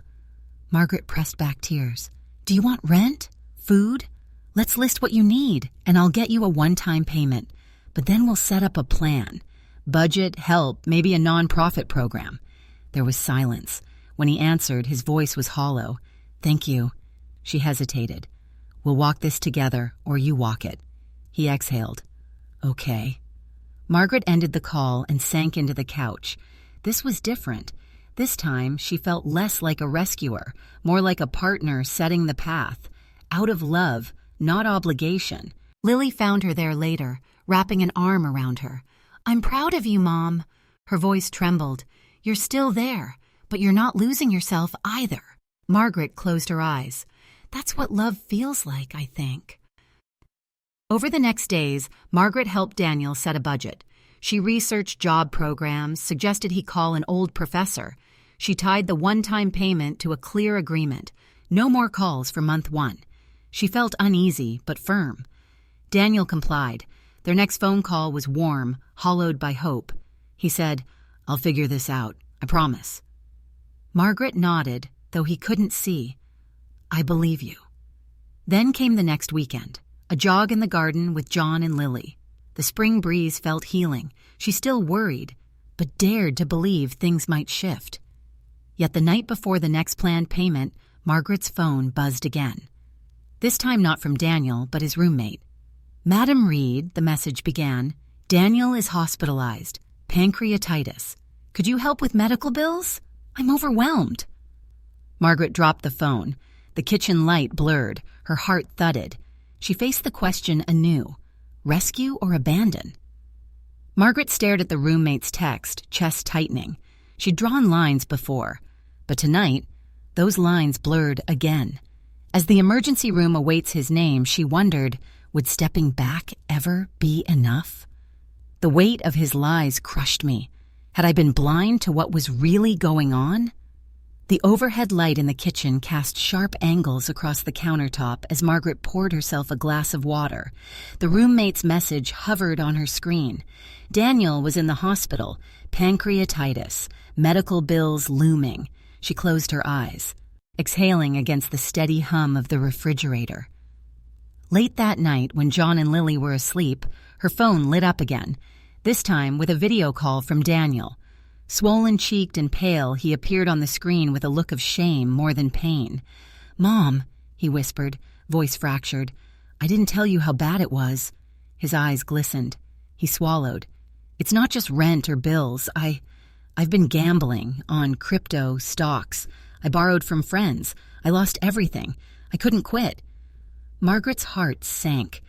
Margaret pressed back tears. "Do you want rent? Food? Let's list what you need, and I'll get you a one-time payment. But then we'll set up a plan. Budget, help, maybe a non-profit program." There was silence. When he answered, his voice was hollow. "Thank you." She hesitated. "We'll walk this together, or you walk it." He exhaled. "Okay." Margaret ended the call and sank into the couch. This was different. This time, she felt less like a rescuer, more like a partner setting the path. Out of love, not obligation. Lily found her there later, wrapping an arm around her. "I'm proud of you, Mom." Her voice trembled. "You're still there, but you're not losing yourself either." Margaret closed her eyes. "That's what love feels like, I think." Over the next days, Margaret helped Daniel set a budget. She researched job programs, suggested he call an old professor. She tied the one-time payment to a clear agreement. No more calls for month 1. She felt uneasy, but firm. Daniel complied. Their next phone call was warm, hollowed by hope. He said, "I'll figure this out. I promise." Margaret nodded, though he couldn't see. "I believe you." Then came the next weekend. A jog in the garden with John and Lily. The spring breeze felt healing. She still worried, but dared to believe things might shift. Yet the night before the next planned payment, Margaret's phone buzzed again. This time not from Daniel, but his roommate. "Madam Reed," the message began, "Daniel is hospitalized. Pancreatitis. Could you help with medical bills? I'm overwhelmed." Margaret dropped the phone. The kitchen light blurred. Her heart thudded. She faced the question anew. Rescue or abandon? Margaret stared at the roommate's text, chest tightening. She'd drawn lines before, but tonight, those lines blurred again. As the emergency room awaits his name, she wondered, would stepping back ever be enough? The weight of his lies crushed me. Had I been blind to what was really going on? The overhead light in the kitchen cast sharp angles across the countertop as Margaret poured herself a glass of water. The roommate's message hovered on her screen. Daniel was in the hospital. Pancreatitis. Medical bills looming. She closed her eyes, exhaling against the steady hum of the refrigerator. Late that night, when John and Lily were asleep, her phone lit up again, this time with a video call from Daniel. Swollen-cheeked and pale, he appeared on the screen with a look of shame more than pain. "Mom," he whispered, voice fractured, "I didn't tell you how bad it was." His eyes glistened. He swallowed. "It's not just rent or bills. I've been gambling on crypto, stocks. I borrowed from friends. I lost everything. I couldn't quit." Margaret's heart sank.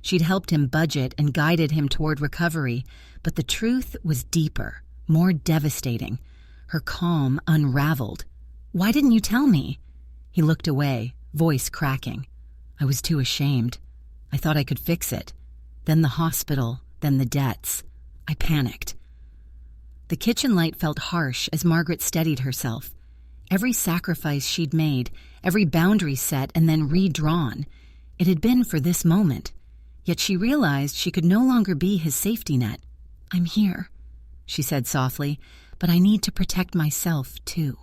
She'd helped him budget and guided him toward recovery, but the truth was deeper, more devastating. Her calm unraveled. "Why didn't you tell me?" He looked away, voice cracking. "I was too ashamed. I thought I could fix it. then the hospital, then the debts. I panicked. The kitchen light felt harsh as Margaret steadied herself. Every sacrifice she'd made, every boundary set and then redrawn, it had been for this moment. Yet she realized she could no longer be his safety net. "I'm here," she said softly, "but I need to protect myself, too."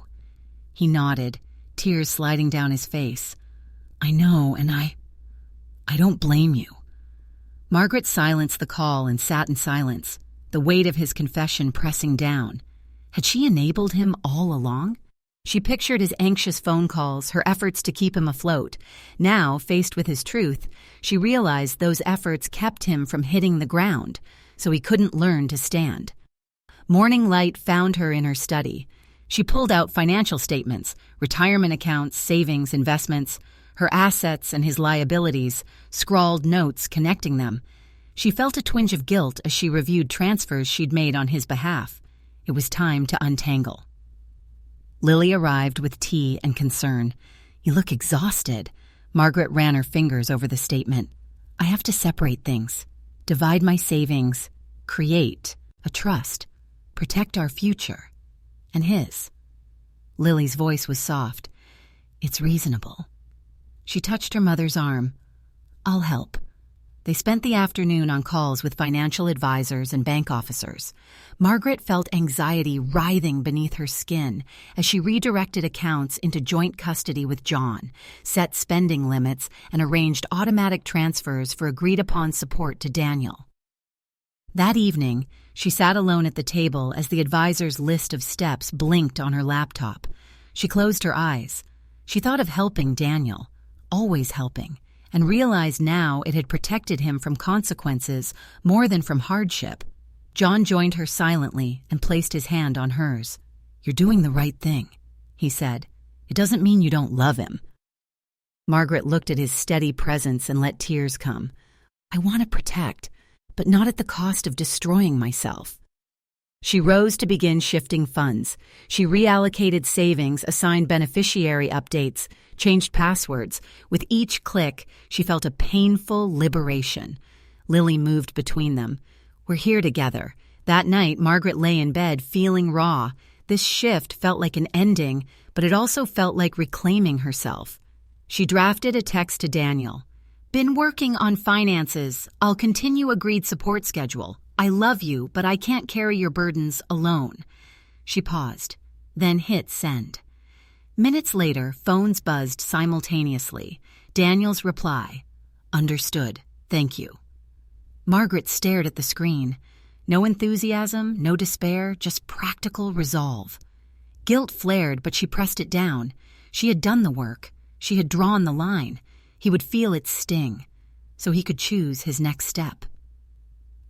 He nodded, tears sliding down his face. "I know, and I don't blame you." Margaret silenced the call and sat in silence, the weight of his confession pressing down. Had she enabled him all along? She pictured his anxious phone calls, her efforts to keep him afloat. Now, faced with his truth, she realized those efforts kept him from hitting the ground, so he couldn't learn to stand. Morning light found her in her study. She pulled out financial statements, retirement accounts, savings, investments, her assets and his liabilities, scrawled notes connecting them. She felt a twinge of guilt as she reviewed transfers she'd made on his behalf. It was time to untangle. Lily arrived with tea and concern. "You look exhausted." Margaret ran her fingers over the statement. "I have to separate things, divide my savings, create a trust, protect our future, and his." Lily's voice was soft. "It's reasonable." She touched her mother's arm. "I'll help." They spent the afternoon on calls with financial advisors and bank officers. Margaret felt anxiety writhing beneath her skin as she redirected accounts into joint custody with John, set spending limits, and arranged automatic transfers for agreed-upon support to Daniel. That evening, she sat alone at the table as the advisor's list of steps blinked on her laptop. She closed her eyes. She thought of helping Daniel, always helping, and realized now it had protected him from consequences more than from hardship. John joined her silently and placed his hand on hers. "You're doing the right thing," he said. "It doesn't mean you don't love him." Margaret looked at his steady presence and let tears come. "I want to protect, but not at the cost of destroying myself." She rose to begin shifting funds. She reallocated savings, assigned beneficiary updates, changed passwords. With each click, she felt a painful liberation. Lily moved between them. "We're here together." That night, Margaret lay in bed feeling raw. This shift felt like an ending, but it also felt like reclaiming herself. She drafted a text to Daniel. "Been working on finances. I'll continue agreed support schedule. I love you, but I can't carry your burdens alone." She paused, then hit send. Minutes later, phones buzzed simultaneously. Daniel's reply, "Understood. Thank you." Margaret stared at the screen. No enthusiasm, no despair, just practical resolve. Guilt flared, but she pressed it down. She had done the work. She had drawn the line. He would feel its sting, so he could choose his next step.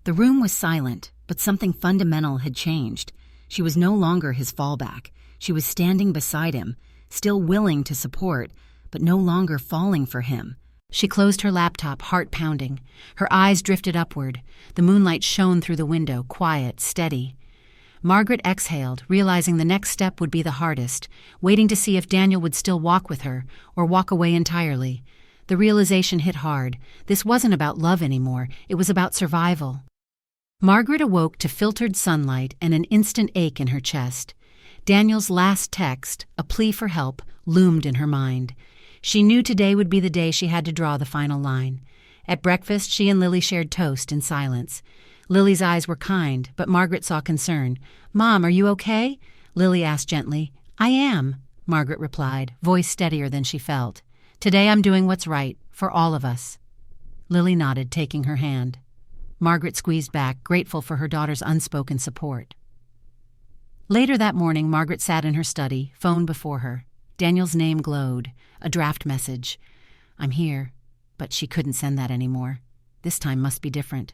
The room was silent, but something fundamental had changed. She was no longer his fallback. She was standing beside him, still willing to support, but no longer falling for him. She closed her laptop, heart pounding. Her eyes drifted upward. The moonlight shone through the window, quiet, steady. Margaret exhaled, realizing the next step would be the hardest, waiting to see if Daniel would still walk with her or walk away entirely. The realization hit hard. This wasn't about love anymore. It was about survival. Margaret awoke to filtered sunlight and an instant ache in her chest. Daniel's last text, a plea for help, loomed in her mind. She knew today would be the day she had to draw the final line. At breakfast, she and Lily shared toast in silence. Lily's eyes were kind, but Margaret saw concern. "Mom, are you okay?" Lily asked gently. "I am," Margaret replied, voice steadier than she felt. "Today I'm doing what's right, for all of us." Lily nodded, taking her hand. Margaret squeezed back, grateful for her daughter's unspoken support. Later that morning, Margaret sat in her study, phone before her. Daniel's name glowed, a draft message. "I'm here," but she couldn't send that anymore. This time must be different.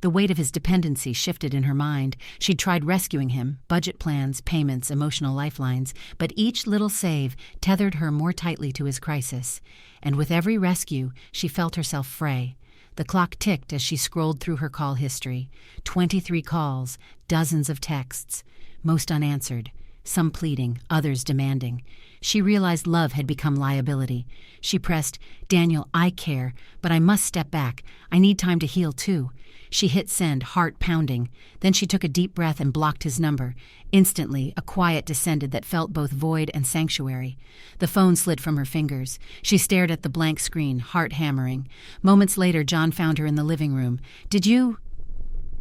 The weight of his dependency shifted in her mind. She'd tried rescuing him, budget plans, payments, emotional lifelines, but each little save tethered her more tightly to his crisis. And with every rescue, she felt herself fray. The clock ticked as she scrolled through her call history. 23 calls, dozens of texts, most unanswered. some pleading, others demanding. She realized love had become liability. She pressed, "Daniel, I care, but I must step back. I need time to heal too." She hit send, heart pounding. Then she took a deep breath and blocked his number. Instantly, a quiet descended that felt both void and sanctuary. The phone slid from her fingers. She stared at the blank screen, heart hammering. Moments later, John found her in the living room. "Did you—"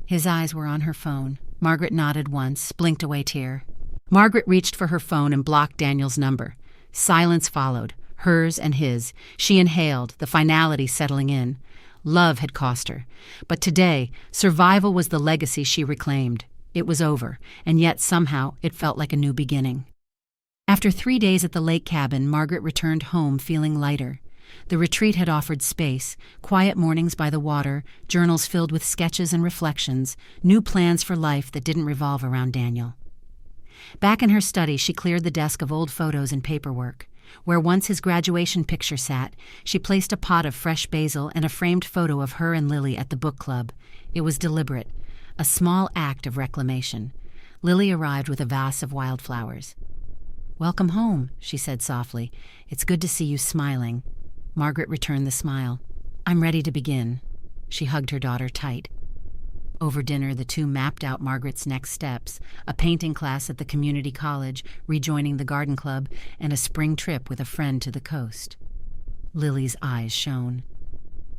His eyes were on her phone. Margaret nodded once, blinked away tear. Margaret reached for her phone and blocked Daniel's number. Silence followed, hers and his. She inhaled, the finality settling in. Love had cost her. But today, survival was the legacy she reclaimed. It was over, and yet somehow it felt like a new beginning. After 3 days at the lake cabin, Margaret returned home feeling lighter. The retreat had offered space, quiet mornings by the water, journals filled with sketches and reflections, new plans for life that didn't revolve around Daniel. Back in her study, she cleared the desk of old photos and paperwork. Where once his graduation picture sat, she placed a pot of fresh basil and a framed photo of her and Lily at the book club. It was deliberate, a small act of reclamation. Lily arrived with a vase of wildflowers. "Welcome home," she said softly. "It's good to see you smiling." Margaret returned the smile. "I'm ready to begin." She hugged her daughter tight. Over dinner, the two mapped out Margaret's next steps, a painting class at the community college, rejoining the garden club, and a spring trip with a friend to the coast. Lily's eyes shone.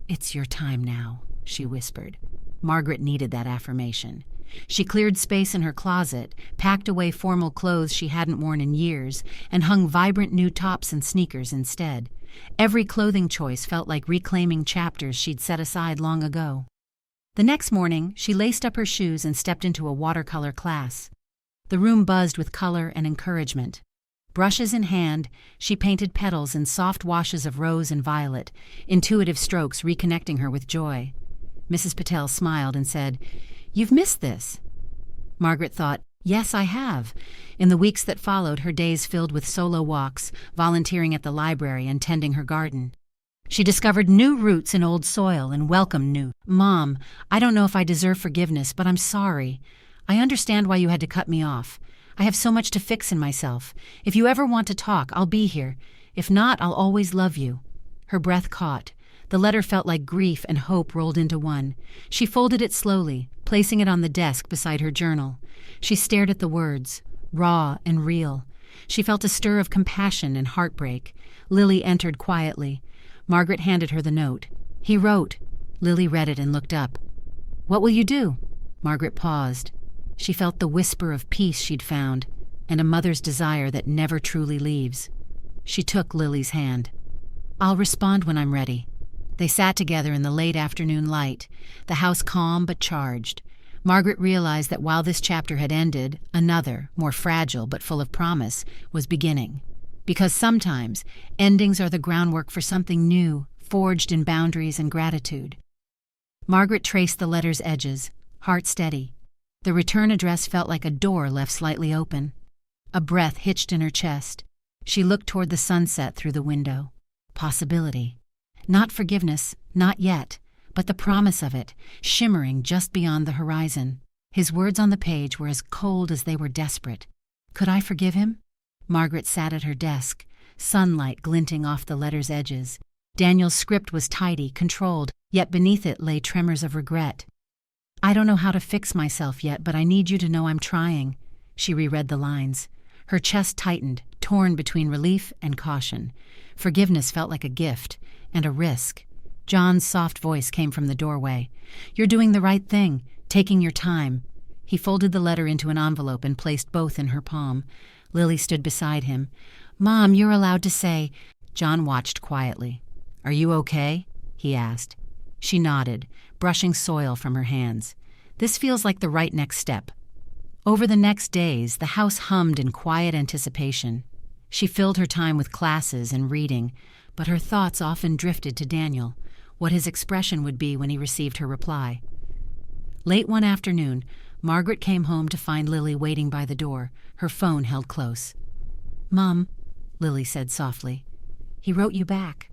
"It's your time now," she whispered. Margaret needed that affirmation. She cleared space in her closet, packed away formal clothes she hadn't worn in years, and hung vibrant new tops and sneakers instead. Every clothing choice felt like reclaiming chapters she'd set aside long ago. The next morning, she laced up her shoes and stepped into a watercolor class. The room buzzed with color and encouragement. Brushes in hand, she painted petals in soft washes of rose and violet, intuitive strokes reconnecting her with joy. Mrs. Patel smiled and said, "You've missed this." Margaret thought, "Yes, I have." In the weeks that followed, her days filled with solo walks, volunteering at the library and tending her garden. She discovered new roots in old soil and welcomed new. "Mom, I don't know if I deserve forgiveness, but I'm sorry. I understand why you had to cut me off. I have so much to fix in myself. If you ever want to talk, I'll be here. If not, I'll always love you." Her breath caught. The letter felt like grief and hope rolled into one. She folded it slowly, placing it on the desk beside her journal. She stared at the words, raw and real. She felt a stir of compassion and heartbreak. Lily entered quietly. Margaret handed her the note. "He wrote." Lily read it and looked up. "What will you do?" Margaret paused. She felt the whisper of peace she'd found, and a mother's desire that never truly leaves. She took Lily's hand. "I'll respond when I'm ready." They sat together in the late afternoon light, the house calm but charged. Margaret realized that while this chapter had ended, another, more fragile but full of promise, was beginning. Because sometimes, endings are the groundwork for something new, forged in boundaries and gratitude. Margaret traced the letter's edges, heart steady. The return address felt like a door left slightly open. A breath hitched in her chest. She looked toward the sunset through the window. Possibility. Not forgiveness, not yet, but the promise of it, shimmering just beyond the horizon. His words on the page were as cold as they were desperate. Could I forgive him? Margaret sat at her desk, sunlight glinting off the letter's edges. Daniel's script was tidy, controlled, yet beneath it lay tremors of regret. "I don't know how to fix myself yet, but I need you to know I'm trying." She reread the lines. Her chest tightened, torn between relief and caution. Forgiveness felt like a gift, and a risk. John's soft voice came from the doorway. "You're doing the right thing, taking your time." He folded the letter into an envelope and placed both in her palm. Lily stood beside him. "Mom, you're allowed to say—" John watched quietly. "Are you okay?" he asked. She nodded, brushing soil from her hands. "This feels like the right next step." Over the next days, the house hummed in quiet anticipation. She filled her time with classes and reading, but her thoughts often drifted to Daniel, what his expression would be when he received her reply. Late one afternoon, Margaret came home to find Lily waiting by the door, her phone held close. "Mom," Lily said softly, "he wrote you back."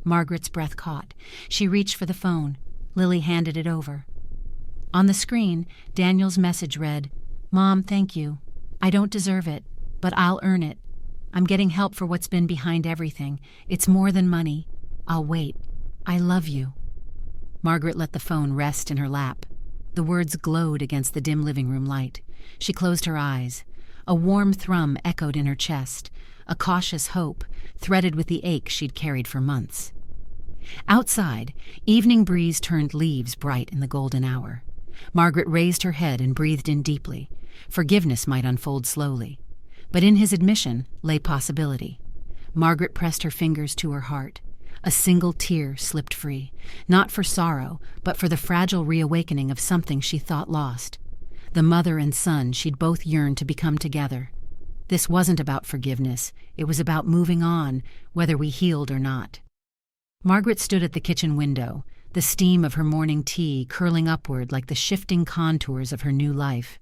Margaret's breath caught. She reached for the phone. Lily handed it over. On the screen, Daniel's message read, "Mom, thank you. I don't deserve it, but I'll earn it. I'm getting help for what's been behind everything. It's more than money. I'll wait. I love you." Margaret let the phone rest in her lap. The words glowed against the dim living room light. She closed her eyes. A warm thrum echoed in her chest, a cautious hope threaded with the ache she'd carried for months. Outside, evening breeze turned leaves bright in the golden hour. Margaret raised her head and breathed in deeply. Forgiveness might unfold slowly. But in his admission lay possibility. Margaret pressed her fingers to her heart. A single tear slipped free, not for sorrow, but for the fragile reawakening of something she thought lost. The mother and son she'd both yearned to become together. This wasn't about forgiveness. It was about moving on, whether we healed or not. Margaret stood at the kitchen window, the steam of her morning tea curling upward like the shifting contours of her new life.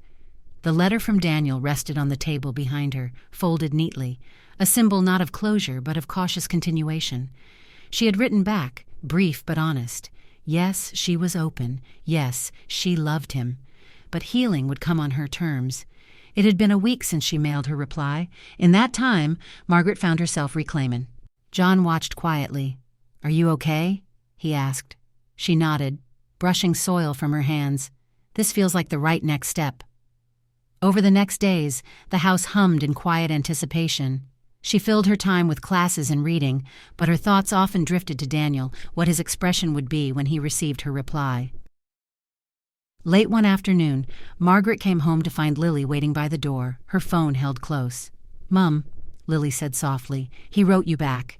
The letter from Daniel rested on the table behind her, folded neatly, a symbol not of closure but of cautious continuation. She had written back, brief but honest. Yes, she was open. Yes, she loved him. But healing would come on her terms. It had been a week since she mailed her reply. In that time, Margaret found herself reclaiming. John watched quietly. "Are you okay?" he asked. She nodded, brushing soil from her hands. "This feels like the right next step." Over the next days, the house hummed in quiet anticipation. She filled her time with classes and reading, but her thoughts often drifted to Daniel, what his expression would be when he received her reply. Late one afternoon, Margaret came home to find Lily waiting by the door, her phone held close. "Mum," Lily said softly, "he wrote you back."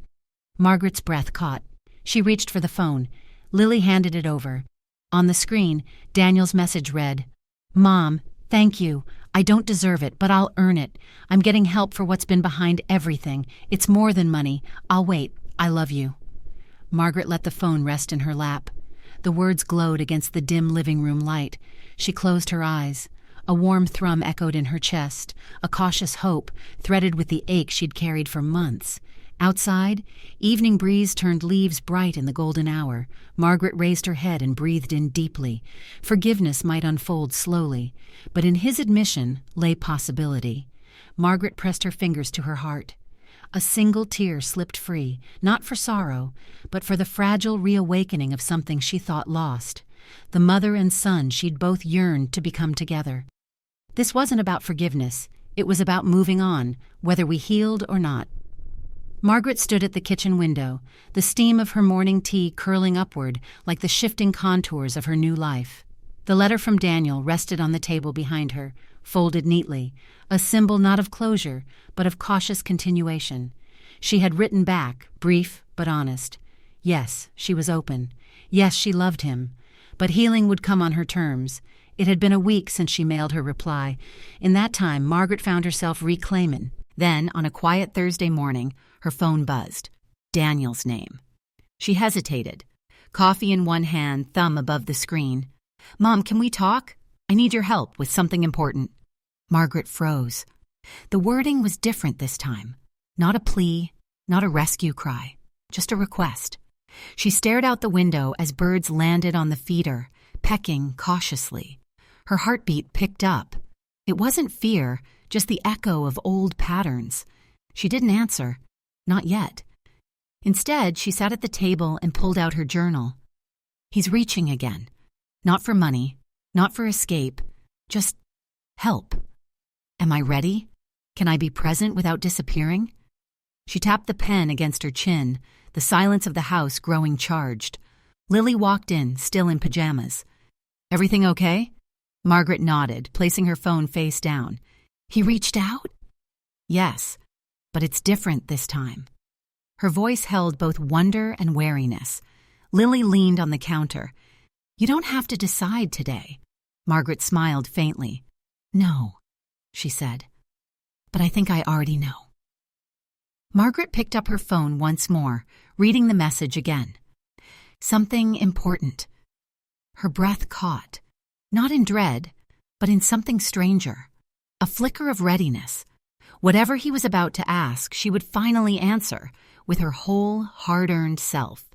Margaret's breath caught. She reached for the phone. Lily handed it over. On the screen, Daniel's message read, "Mom, thank you. I don't deserve it, but I'll earn it. I'm getting help for what's been behind everything. It's more than money. I'll wait. I love you." Margaret let the phone rest in her lap. The words glowed against the dim living room light. She closed her eyes. A warm thrum echoed in her chest, a cautious hope threaded with the ache she'd carried for months. Outside, evening breeze turned leaves bright in the golden hour. Margaret raised her head and breathed in deeply. Forgiveness might unfold slowly, but in his admission lay possibility. Margaret pressed her fingers to her heart. A single tear slipped free, not for sorrow, but for the fragile reawakening of something she thought lost. The mother and son she'd both yearned to become together. This wasn't about forgiveness. It was about moving on, whether we healed or not. Margaret stood at the kitchen window, the steam of her morning tea curling upward like the shifting contours of her new life. The letter from Daniel rested on the table behind her, folded neatly, a symbol not of closure, but of cautious continuation. She had written back, brief but honest. Yes, she was open. Yes, she loved him. But healing would come on her terms. It had been a week since she mailed her reply. In that time, Margaret found herself reclaiming. Then, on a quiet Thursday morning, her phone buzzed. Daniel's name. She hesitated, coffee in one hand, thumb above the screen. "Mom, can we talk? I need your help with something important." Margaret froze. The wording was different this time. Not a plea, not a rescue cry, just a request. She stared out the window as birds landed on the feeder, pecking cautiously. Her heartbeat picked up. It wasn't fear, just the echo of old patterns. She didn't answer. Not yet. Instead, she sat at the table and pulled out her journal. He's reaching again. Not for money, not for escape, just help. Am I ready? Can I be present without disappearing? She tapped the pen against her chin, the silence of the house growing charged. Lily walked in, still in pajamas. "Everything okay?" Margaret nodded, placing her phone face down. "He reached out?" "Yes, but it's different this time." Her voice held both wonder and wariness. Lily leaned on the counter. "You don't have to decide today." Margaret smiled faintly. "No," she said. "But I think I already know." Margaret picked up her phone once more, reading the message again. Something important. Her breath caught, not in dread, but in something stranger. A flicker of readiness. Whatever he was about to ask, she would finally answer, with her whole hard-earned self.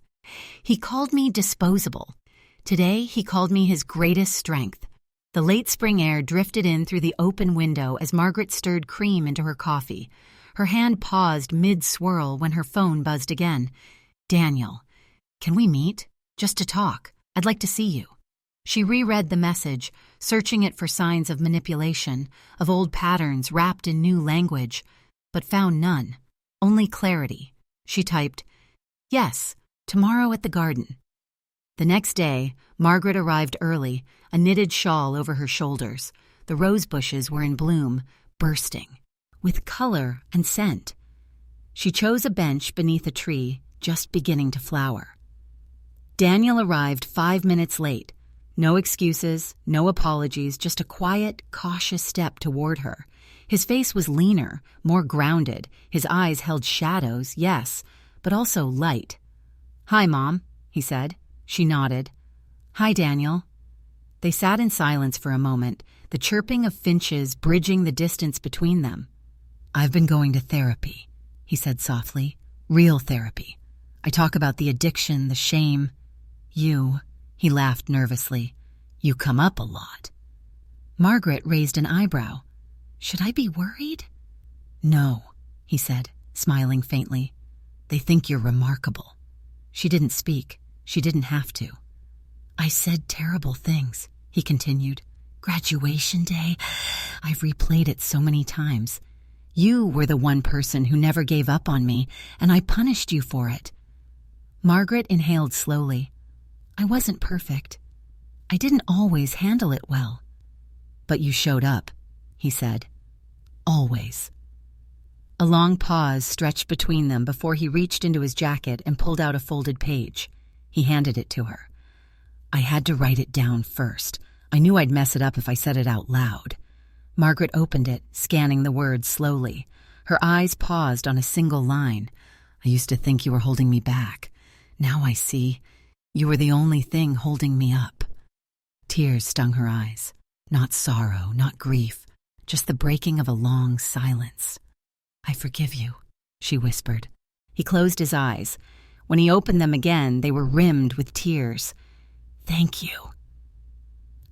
"He called me disposable. Today he called me his greatest strength. The late spring air drifted in through the open window as Margaret stirred cream into her coffee. Her hand paused mid-swirl when her phone buzzed again. "Daniel, can we meet? Just to talk. I'd like to see you." She reread the message, searching it for signs of manipulation, of old patterns wrapped in new language, but found none, only clarity. She typed, "Yes, tomorrow at the garden." The next day, Margaret arrived early, a knitted shawl over her shoulders. The rose bushes were in bloom, bursting, with color and scent. She chose a bench beneath a tree, just beginning to flower. Daniel arrived 5 minutes late. No excuses, no apologies, just a quiet, cautious step toward her. His face was leaner, more grounded. His eyes held shadows, yes, but also light. "Hi, Mom," he said. She nodded. "Hi, Daniel." They sat in silence for a moment, the chirping of finches bridging the distance between them. "I've been going to therapy," he said softly. "Real therapy. I talk about the addiction, the shame. You," he laughed nervously, "you come up a lot." Margaret raised an eyebrow. "Should I be worried?" "No," he said, smiling faintly. "They think you're remarkable." She didn't speak. She didn't have to. "I said terrible things," he continued. "Graduation day, I've replayed it so many times. You were the one person who never gave up on me, and I punished you for it." Margaret inhaled slowly. "I wasn't perfect. I didn't always handle it well." "But you showed up," he said. "Always." A long pause stretched between them before he reached into his jacket and pulled out a folded page. He handed it to her. "I had to write it down first. I knew I'd mess it up if I said it out loud." Margaret opened it, scanning the words slowly. Her eyes paused on a single line. "I used to think you were holding me back. Now I see. You were the only thing holding me up." Tears stung her eyes. Not sorrow, not grief, just the breaking of a long silence. "I forgive you," she whispered. He closed his eyes. When he opened them again, they were rimmed with tears. "Thank you."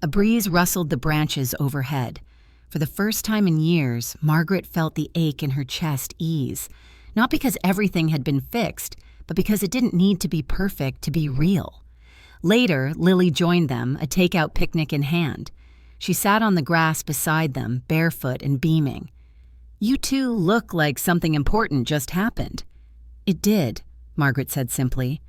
A breeze rustled the branches overhead. For the first time in years, Margaret felt the ache in her chest ease, not because everything had been fixed, but because it didn't need to be perfect to be real. Later, Lily joined them, a takeout picnic in hand. She sat on the grass beside them, barefoot and beaming. "You two look like something important just happened." "It did," Margaret said simply.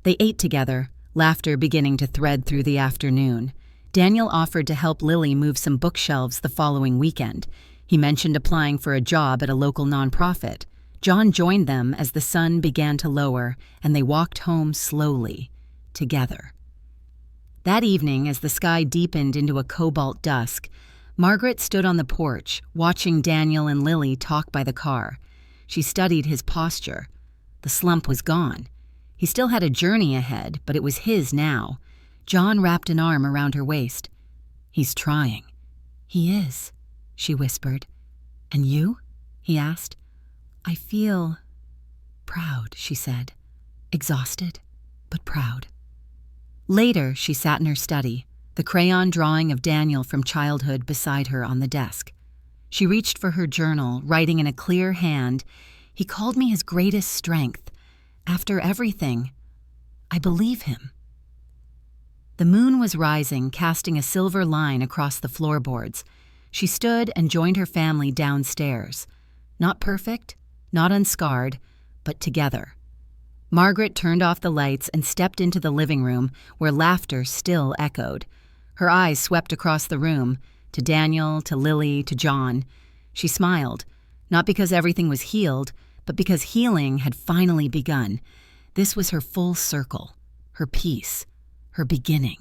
They ate together, laughter beginning to thread through the afternoon. Daniel offered to help Lily move some bookshelves the following weekend. He mentioned applying for a job at a local nonprofit. John joined them as the sun began to lower, and they walked home slowly, together. That evening, as the sky deepened into a cobalt dusk, Margaret stood on the porch, watching Daniel and Lily talk by the car. She studied his posture. The slump was gone. He still had a journey ahead, but it was his now. John wrapped an arm around her waist. "He's trying." "He is," she whispered. "And you?" he asked. "I feel proud," she said. "Exhausted, but proud." Later, she sat in her study, the crayon drawing of Daniel from childhood beside her on the desk. She reached for her journal, writing in a clear hand, "He called me his greatest strength. After everything, I believe him." The moon was rising, casting a silver line across the floorboards. She stood and joined her family downstairs. Not perfect, not unscarred, but together. Margaret turned off the lights and stepped into the living room, where laughter still echoed. Her eyes swept across the room, to Daniel, to Lily, to John. She smiled, not because everything was healed, but because healing had finally begun. This was her full circle, her peace, her beginning.